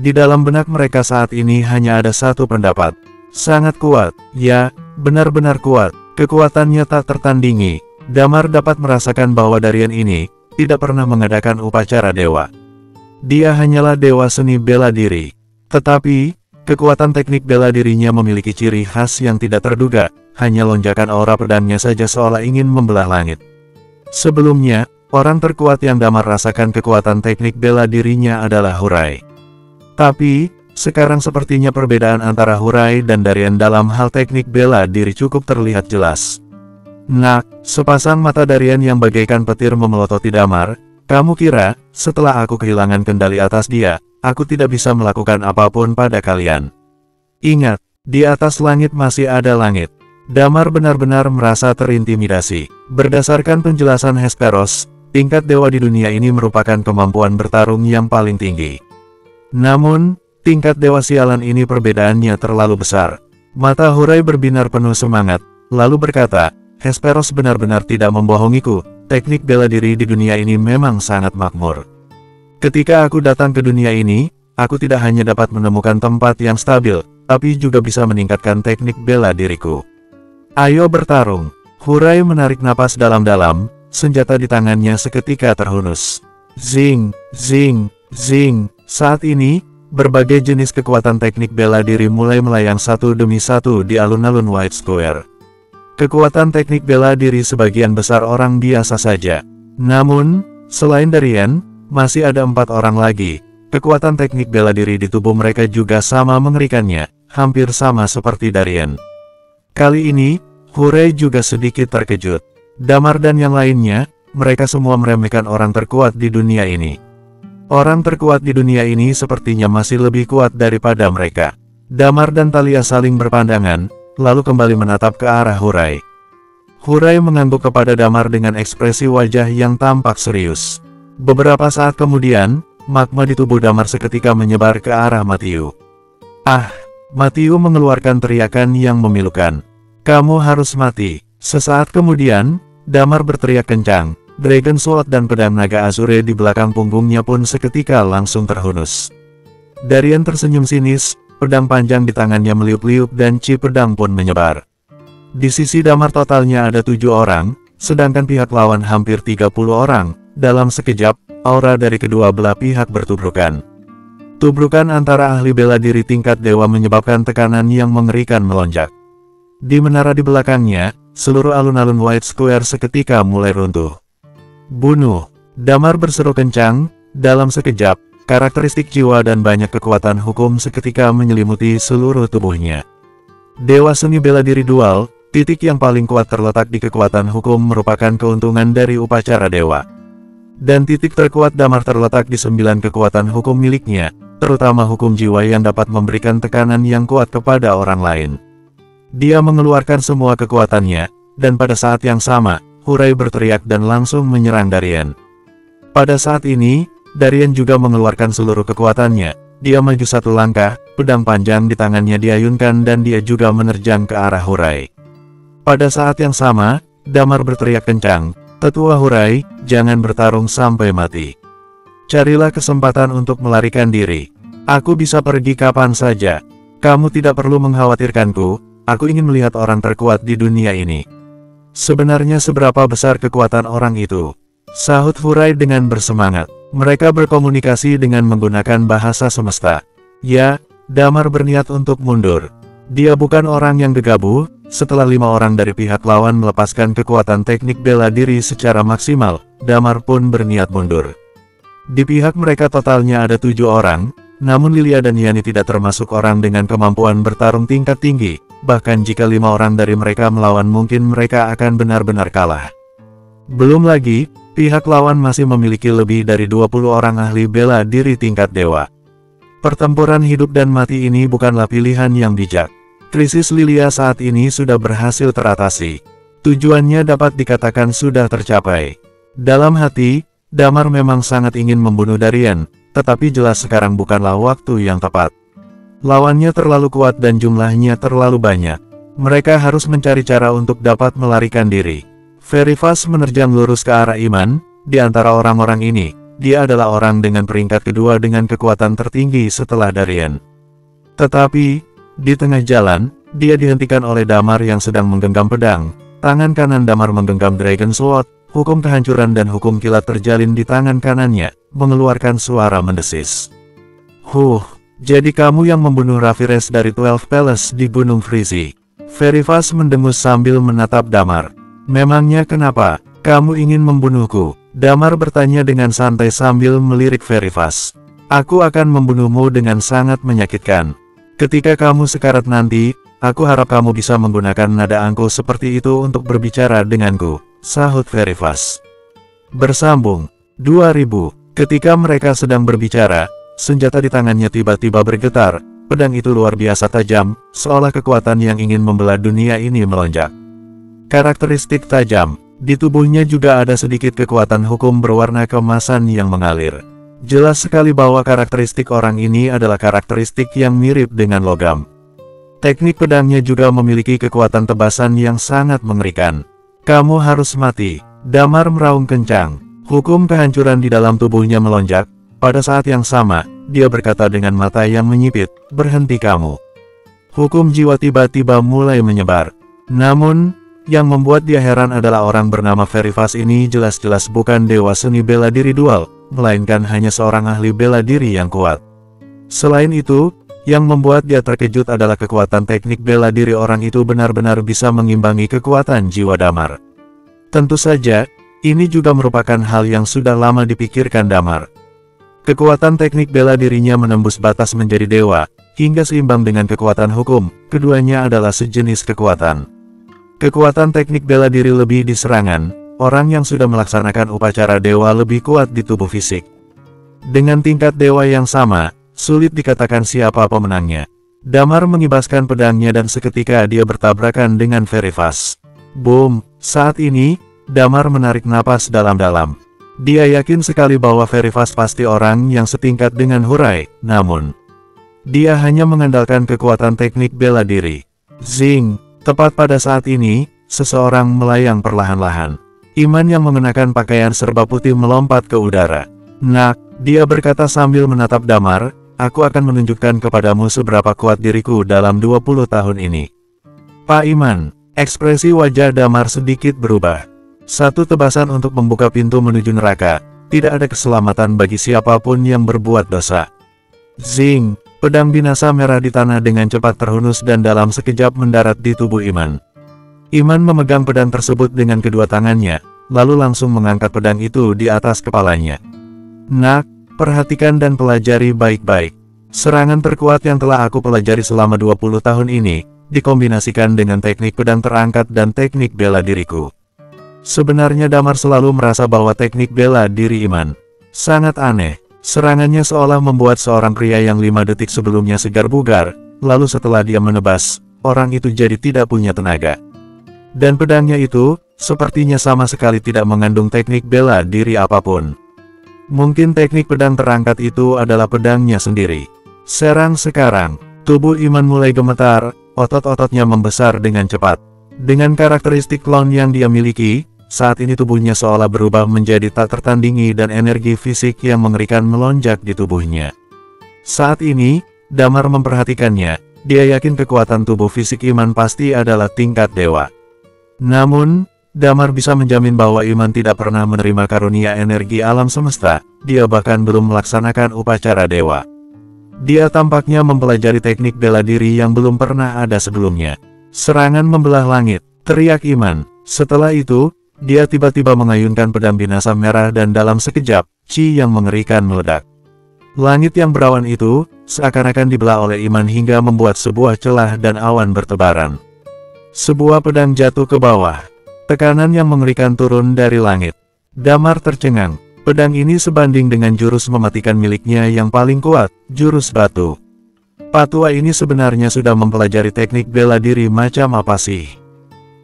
Di dalam benak mereka saat ini hanya ada satu pendapat. Sangat kuat, ya, benar-benar kuat, kekuatannya tak tertandingi. Damar dapat merasakan bahwa Darien ini tidak pernah mengadakan upacara dewa. Dia hanyalah dewa seni bela diri. Tetapi, kekuatan teknik bela dirinya memiliki ciri khas yang tidak terduga, hanya lonjakan aura pedangnya saja seolah ingin membelah langit. Sebelumnya, orang terkuat yang Damar rasakan kekuatan teknik bela dirinya adalah Hurai. Tapi, sekarang sepertinya perbedaan antara Hurai dan Darien dalam hal teknik bela diri cukup terlihat jelas. Nah, sepasang mata Darien yang bagaikan petir memelototi Damar, kamu kira, setelah aku kehilangan kendali atas dia, aku tidak bisa melakukan apapun pada kalian? Ingat, di atas langit masih ada langit. Damar benar-benar merasa terintimidasi. Berdasarkan penjelasan Hesperos, tingkat dewa di dunia ini merupakan kemampuan bertarung yang paling tinggi. Namun, tingkat dewa sialan ini perbedaannya terlalu besar. Mata Hurai berbinar penuh semangat, lalu berkata, Hesperos benar-benar tidak membohongiku, teknik bela diri di dunia ini memang sangat makmur. Ketika aku datang ke dunia ini, aku tidak hanya dapat menemukan tempat yang stabil, tapi juga bisa meningkatkan teknik bela diriku. Ayo bertarung. Hurai menarik napas dalam-dalam, senjata di tangannya seketika terhunus. Zing, zing, zing. Saat ini, berbagai jenis kekuatan teknik bela diri mulai melayang satu demi satu di alun-alun White Square. Kekuatan teknik bela diri sebagian besar orang biasa saja. Namun, selain Darien, masih ada 4 orang lagi. Kekuatan teknik bela diri di tubuh mereka juga sama mengerikannya, hampir sama seperti Darien. Kali ini, Hurai juga sedikit terkejut. Damar dan yang lainnya, mereka semua meremehkan orang terkuat di dunia ini. Orang terkuat di dunia ini sepertinya masih lebih kuat daripada mereka. Damar dan Thalia saling berpandangan, lalu kembali menatap ke arah Hurai. Hurai mengangguk kepada Damar dengan ekspresi wajah yang tampak serius. Beberapa saat kemudian, magma di tubuh Damar seketika menyebar ke arah Matthew. Ah! Matthew mengeluarkan teriakan yang memilukan. Kamu harus mati. Sesaat kemudian, Damar berteriak kencang. Dragon Sword dan pedang naga Azure di belakang punggungnya pun seketika langsung terhunus. Darien tersenyum sinis, pedang panjang di tangannya meliup-liup dan chi pedang pun menyebar. Di sisi Damar totalnya ada 7 orang, sedangkan pihak lawan hampir 30 orang. Dalam sekejap, aura dari kedua belah pihak bertubrukan. Tubrukan antara ahli bela diri tingkat dewa menyebabkan tekanan yang mengerikan melonjak. Di menara di belakangnya, seluruh alun-alun White Square seketika mulai runtuh. Bunuh! Damar berseru kencang. Dalam sekejap, karakteristik jiwa dan banyak kekuatan hukum seketika menyelimuti seluruh tubuhnya. Dewa seni bela diri dual, titik yang paling kuat terletak di kekuatan hukum merupakan keuntungan dari upacara dewa. Dan titik terkuat Damar terletak di 9 kekuatan hukum miliknya, terutama hukum jiwa yang dapat memberikan tekanan yang kuat kepada orang lain. Dia mengeluarkan semua kekuatannya, dan pada saat yang sama, Hurai berteriak dan langsung menyerang Darien. Pada saat ini, Darien juga mengeluarkan seluruh kekuatannya. Dia maju 1 langkah, pedang panjang di tangannya diayunkan dan dia juga menerjang ke arah Hurai. Pada saat yang sama, Damar berteriak kencang, "Tetua Hurai, jangan bertarung sampai mati. Carilah kesempatan untuk melarikan diri. Aku bisa pergi kapan saja. Kamu tidak perlu mengkhawatirkanku, aku ingin melihat orang terkuat di dunia ini." Sebenarnya seberapa besar kekuatan orang itu? Sahut Hurai dengan bersemangat. Mereka berkomunikasi dengan menggunakan bahasa semesta. Ya, Damar berniat untuk mundur. Dia bukan orang yang gegabah. Setelah 5 orang dari pihak lawan melepaskan kekuatan teknik bela diri secara maksimal, Damar pun berniat mundur. Di pihak mereka totalnya ada 7 orang, namun Lilia dan Yani tidak termasuk orang dengan kemampuan bertarung tingkat tinggi, bahkan jika 5 orang dari mereka melawan mungkin mereka akan benar-benar kalah. Belum lagi, pihak lawan masih memiliki lebih dari 20 orang ahli bela diri tingkat dewa. Pertempuran hidup dan mati ini bukanlah pilihan yang bijak. Krisis Lilia saat ini sudah berhasil teratasi. Tujuannya dapat dikatakan sudah tercapai. Dalam hati, Damar memang sangat ingin membunuh Darien, tetapi jelas sekarang bukanlah waktu yang tepat. Lawannya terlalu kuat dan jumlahnya terlalu banyak. Mereka harus mencari cara untuk dapat melarikan diri. Verifas menerjang lurus ke arah Iman. Di antara orang-orang ini, dia adalah orang dengan peringkat kedua dengan kekuatan tertinggi setelah Darien. Tetapi di tengah jalan, dia dihentikan oleh Damar yang sedang menggenggam pedang. Tangan kanan Damar menggenggam Dragon Sword, hukum kehancuran dan hukum kilat terjalin di tangan kanannya, mengeluarkan suara mendesis. Jadi kamu yang membunuh Ravirez dari 12 Palace di Gunung Frizi. Verifas mendengus sambil menatap Damar. Memangnya kenapa? Kamu ingin membunuhku? Damar bertanya dengan santai sambil melirik Verifas. Aku akan membunuhmu dengan sangat menyakitkan. Ketika kamu sekarat nanti, aku harap kamu bisa menggunakan nada angkuh seperti itu untuk berbicara denganku, sahut Verifas. Bersambung. 2000. Ketika mereka sedang berbicara, senjata di tangannya tiba-tiba bergetar. Pedang itu luar biasa tajam, seolah kekuatan yang ingin membelah dunia ini melonjak. Karakteristik tajam. Di tubuhnya juga ada sedikit kekuatan hukum berwarna keemasan yang mengalir. Jelas sekali bahwa karakteristik orang ini adalah karakteristik yang mirip dengan logam. Teknik pedangnya juga memiliki kekuatan tebasan yang sangat mengerikan. Kamu harus mati. Damar meraung kencang. Hukum kehancuran di dalam tubuhnya melonjak. Pada saat yang sama, dia berkata dengan mata yang menyipit, "Berhenti kamu." Hukum jiwa tiba-tiba mulai menyebar. Namun, yang membuat dia heran adalah orang bernama Verifas ini jelas-jelas bukan dewa seni bela diri dual, melainkan hanya seorang ahli bela diri yang kuat. Selain itu, yang membuat dia terkejut adalah kekuatan teknik bela diri orang itu benar-benar bisa mengimbangi kekuatan jiwa Damar. Tentu saja, ini juga merupakan hal yang sudah lama dipikirkan Damar. Kekuatan teknik bela dirinya menembus batas menjadi dewa, hingga seimbang dengan kekuatan hukum, keduanya adalah sejenis kekuatan. Kekuatan teknik bela diri lebih di serangan, orang yang sudah melaksanakan upacara dewa lebih kuat di tubuh fisik. Dengan tingkat dewa yang sama, sulit dikatakan siapa pemenangnya. Damar mengibaskan pedangnya dan seketika dia bertabrakan dengan Verifas. Boom! Saat ini, Damar menarik napas dalam-dalam. Dia yakin sekali bahwa Verifas pasti orang yang setingkat dengan Hurai, namun dia hanya mengandalkan kekuatan teknik bela diri. Zing! Tepat pada saat ini, seseorang melayang perlahan-lahan. Iman yang mengenakan pakaian serba putih melompat ke udara. Nak, dia berkata sambil menatap Damar, aku akan menunjukkan kepadamu seberapa kuat diriku dalam 20 tahun ini. Pak Iman, ekspresi wajah Damar sedikit berubah. Satu tebasan untuk membuka pintu menuju neraka, tidak ada keselamatan bagi siapapun yang berbuat dosa. Zing! Pedang binasa merah di tanah dengan cepat terhunus dan dalam sekejap mendarat di tubuh Iman. Iman memegang pedang tersebut dengan kedua tangannya, lalu langsung mengangkat pedang itu di atas kepalanya. Nak, perhatikan dan pelajari baik-baik. Serangan terkuat yang telah aku pelajari selama 20 tahun ini, dikombinasikan dengan teknik pedang terangkat dan teknik bela diriku. Sebenarnya Damar selalu merasa bahwa teknik bela diri Iman sangat aneh. Serangannya seolah membuat seorang pria yang 5 detik sebelumnya segar bugar, lalu setelah dia menebas, orang itu jadi tidak punya tenaga. Dan pedangnya itu, sepertinya sama sekali tidak mengandung teknik bela diri apapun. Mungkin teknik pedang terangkat itu adalah pedangnya sendiri. Serang sekarang. Tubuh Iman mulai gemetar, otot-ototnya membesar dengan cepat. Dengan karakteristik clone yang dia miliki, saat ini tubuhnya seolah berubah menjadi tak tertandingi dan energi fisik yang mengerikan melonjak di tubuhnya. Saat ini, Damar memperhatikannya, dia yakin kekuatan tubuh fisik Iman pasti adalah tingkat dewa. Namun, Damar bisa menjamin bahwa Iman tidak pernah menerima karunia energi alam semesta, dia bahkan belum melaksanakan upacara dewa. Dia tampaknya mempelajari teknik bela diri yang belum pernah ada sebelumnya. Serangan membelah langit, teriak Iman. Setelah itu, dia tiba-tiba mengayunkan pedang binasa merah dan dalam sekejap, Chi yang mengerikan meledak. Langit yang berawan itu, seakan-akan dibelah oleh Iman hingga membuat sebuah celah dan awan bertebaran. Sebuah pedang jatuh ke bawah. Tekanan yang mengerikan turun dari langit. Damar tercengang. Pedang ini sebanding dengan jurus mematikan miliknya yang paling kuat, jurus batu. Patua ini sebenarnya sudah mempelajari teknik bela diri macam apa sih?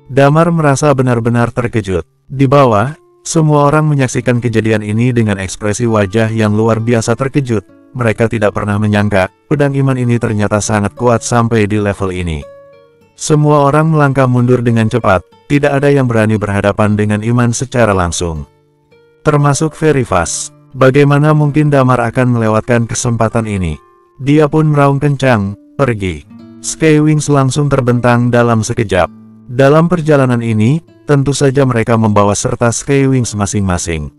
Damar merasa benar-benar terkejut. Di bawah, semua orang menyaksikan kejadian ini dengan ekspresi wajah yang luar biasa terkejut. Mereka tidak pernah menyangka, pedang Iman ini ternyata sangat kuat sampai di level ini. Semua orang melangkah mundur dengan cepat, tidak ada yang berani berhadapan dengan Iman secara langsung. Termasuk Verifas. Bagaimana mungkin Damar akan melewatkan kesempatan ini? Dia pun meraung kencang, pergi. Skywings langsung terbentang dalam sekejap. Dalam perjalanan ini, tentu saja mereka membawa serta Skywings masing-masing.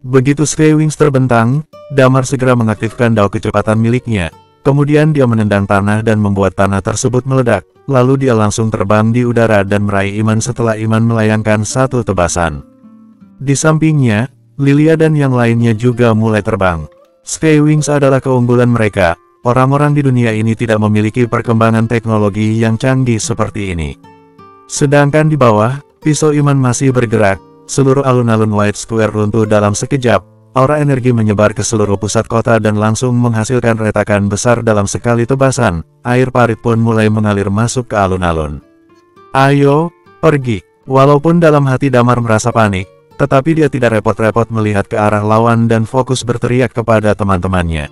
Begitu Skywings terbentang, Damar segera mengaktifkan dao kecepatan miliknya. Kemudian dia menendang tanah dan membuat tanah tersebut meledak. Lalu dia langsung terbang di udara dan meraih Iman setelah Iman melayangkan satu tebasan. Di sampingnya, Lilia dan yang lainnya juga mulai terbang. Skywings adalah keunggulan mereka. Orang-orang di dunia ini tidak memiliki perkembangan teknologi yang canggih seperti ini. Sedangkan di bawah, pisau Iman masih bergerak. Seluruh alun-alun White Square runtuh dalam sekejap. Aura energi menyebar ke seluruh pusat kota dan langsung menghasilkan retakan besar dalam sekali tebasan. Air parit pun mulai mengalir masuk ke alun-alun. Ayo, pergi. Walaupun dalam hati Damar merasa panik, tetapi dia tidak repot-repot melihat ke arah lawan dan fokus berteriak kepada teman-temannya.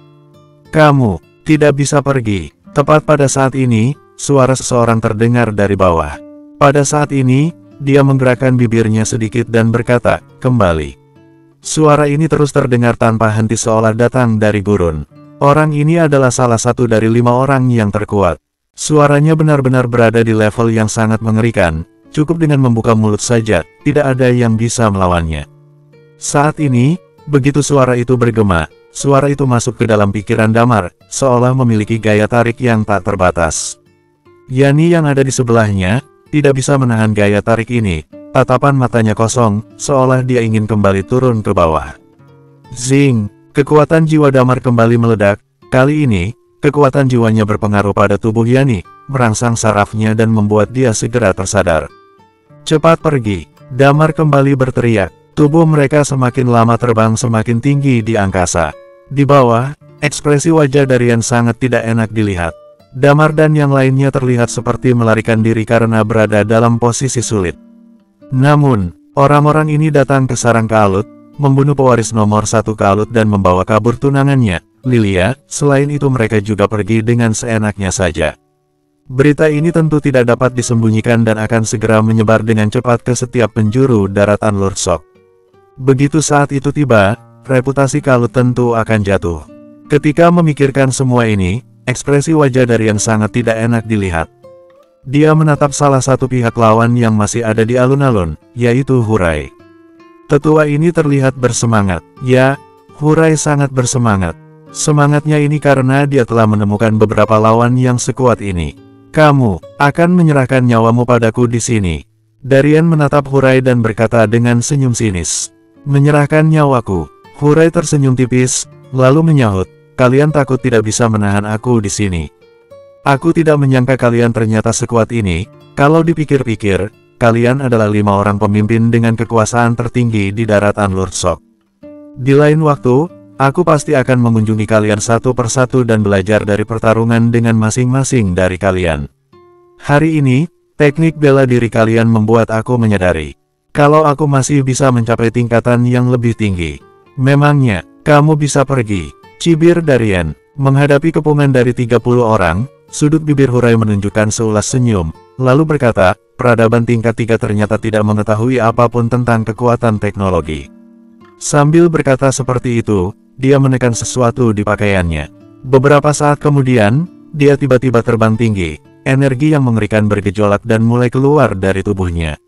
Kamu tidak bisa pergi. Tepat pada saat ini, suara seseorang terdengar dari bawah. Pada saat ini, dia menggerakkan bibirnya sedikit dan berkata, kembali. Suara ini terus terdengar tanpa henti seolah datang dari gurun. Orang ini adalah salah satu dari 5 orang yang terkuat. Suaranya benar-benar berada di level yang sangat mengerikan. Cukup dengan membuka mulut saja, tidak ada yang bisa melawannya. Saat ini, begitu suara itu bergema, suara itu masuk ke dalam pikiran Damar, seolah memiliki gaya tarik yang tak terbatas. Yani yang ada di sebelahnya, tidak bisa menahan gaya tarik ini. Tatapan matanya kosong, seolah dia ingin kembali turun ke bawah. Zing! Kekuatan jiwa Damar kembali meledak. Kali ini, kekuatan jiwanya berpengaruh pada tubuh Yani, merangsang sarafnya dan membuat dia segera tersadar. Cepat pergi! Damar kembali berteriak. Tubuh mereka semakin lama terbang semakin tinggi di angkasa. Di bawah, ekspresi wajah Darian sangat tidak enak dilihat. Damar dan yang lainnya terlihat seperti melarikan diri karena berada dalam posisi sulit. Namun, orang-orang ini datang ke sarang Kealut, membunuh pewaris nomor 1 Kealut dan membawa kabur tunangannya, Lilia. Selain itu mereka juga pergi dengan seenaknya saja. Berita ini tentu tidak dapat disembunyikan dan akan segera menyebar dengan cepat ke setiap penjuru daratan Lursok. Begitu saat itu tiba, reputasi Kealut tentu akan jatuh. Ketika memikirkan semua ini, ekspresi wajah Darian sangat tidak enak dilihat. Dia menatap salah satu pihak lawan yang masih ada di alun-alun, yaitu Hurai. Tetua ini terlihat bersemangat. Ya, Hurai sangat bersemangat. Semangatnya ini karena dia telah menemukan beberapa lawan yang sekuat ini. Kamu akan menyerahkan nyawamu padaku di sini. Darian menatap Hurai dan berkata dengan senyum sinis. Menyerahkan nyawaku. Hurai tersenyum tipis, lalu menyahut. Kalian takut tidak bisa menahan aku di sini. Aku tidak menyangka kalian ternyata sekuat ini. Kalau dipikir-pikir, kalian adalah 5 orang pemimpin dengan kekuasaan tertinggi di daratan Lursok. Di lain waktu, aku pasti akan mengunjungi kalian satu persatu dan belajar dari pertarungan dengan masing-masing dari kalian. Hari ini, teknik bela diri kalian membuat aku menyadari, kalau aku masih bisa mencapai tingkatan yang lebih tinggi. Memangnya, kamu bisa pergi? Cibir Darian. Menghadapi kepungan dari 30 orang, sudut bibir Hurai menunjukkan seulas senyum, lalu berkata, peradaban tingkat 3 ternyata tidak mengetahui apapun tentang kekuatan teknologi. Sambil berkata seperti itu, dia menekan sesuatu di pakaiannya. Beberapa saat kemudian, dia tiba-tiba terbang tinggi, energi yang mengerikan bergejolak dan mulai keluar dari tubuhnya.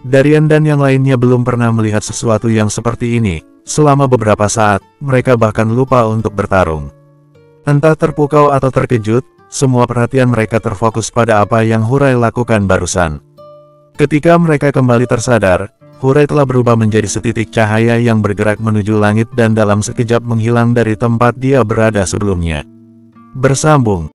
Darian dan yang lainnya belum pernah melihat sesuatu yang seperti ini. Selama beberapa saat, mereka bahkan lupa untuk bertarung. Entah terpukau atau terkejut, semua perhatian mereka terfokus pada apa yang Hurai lakukan barusan. Ketika mereka kembali tersadar, Hurai telah berubah menjadi setitik cahaya yang bergerak menuju langit dan dalam sekejap menghilang dari tempat dia berada sebelumnya. Bersambung.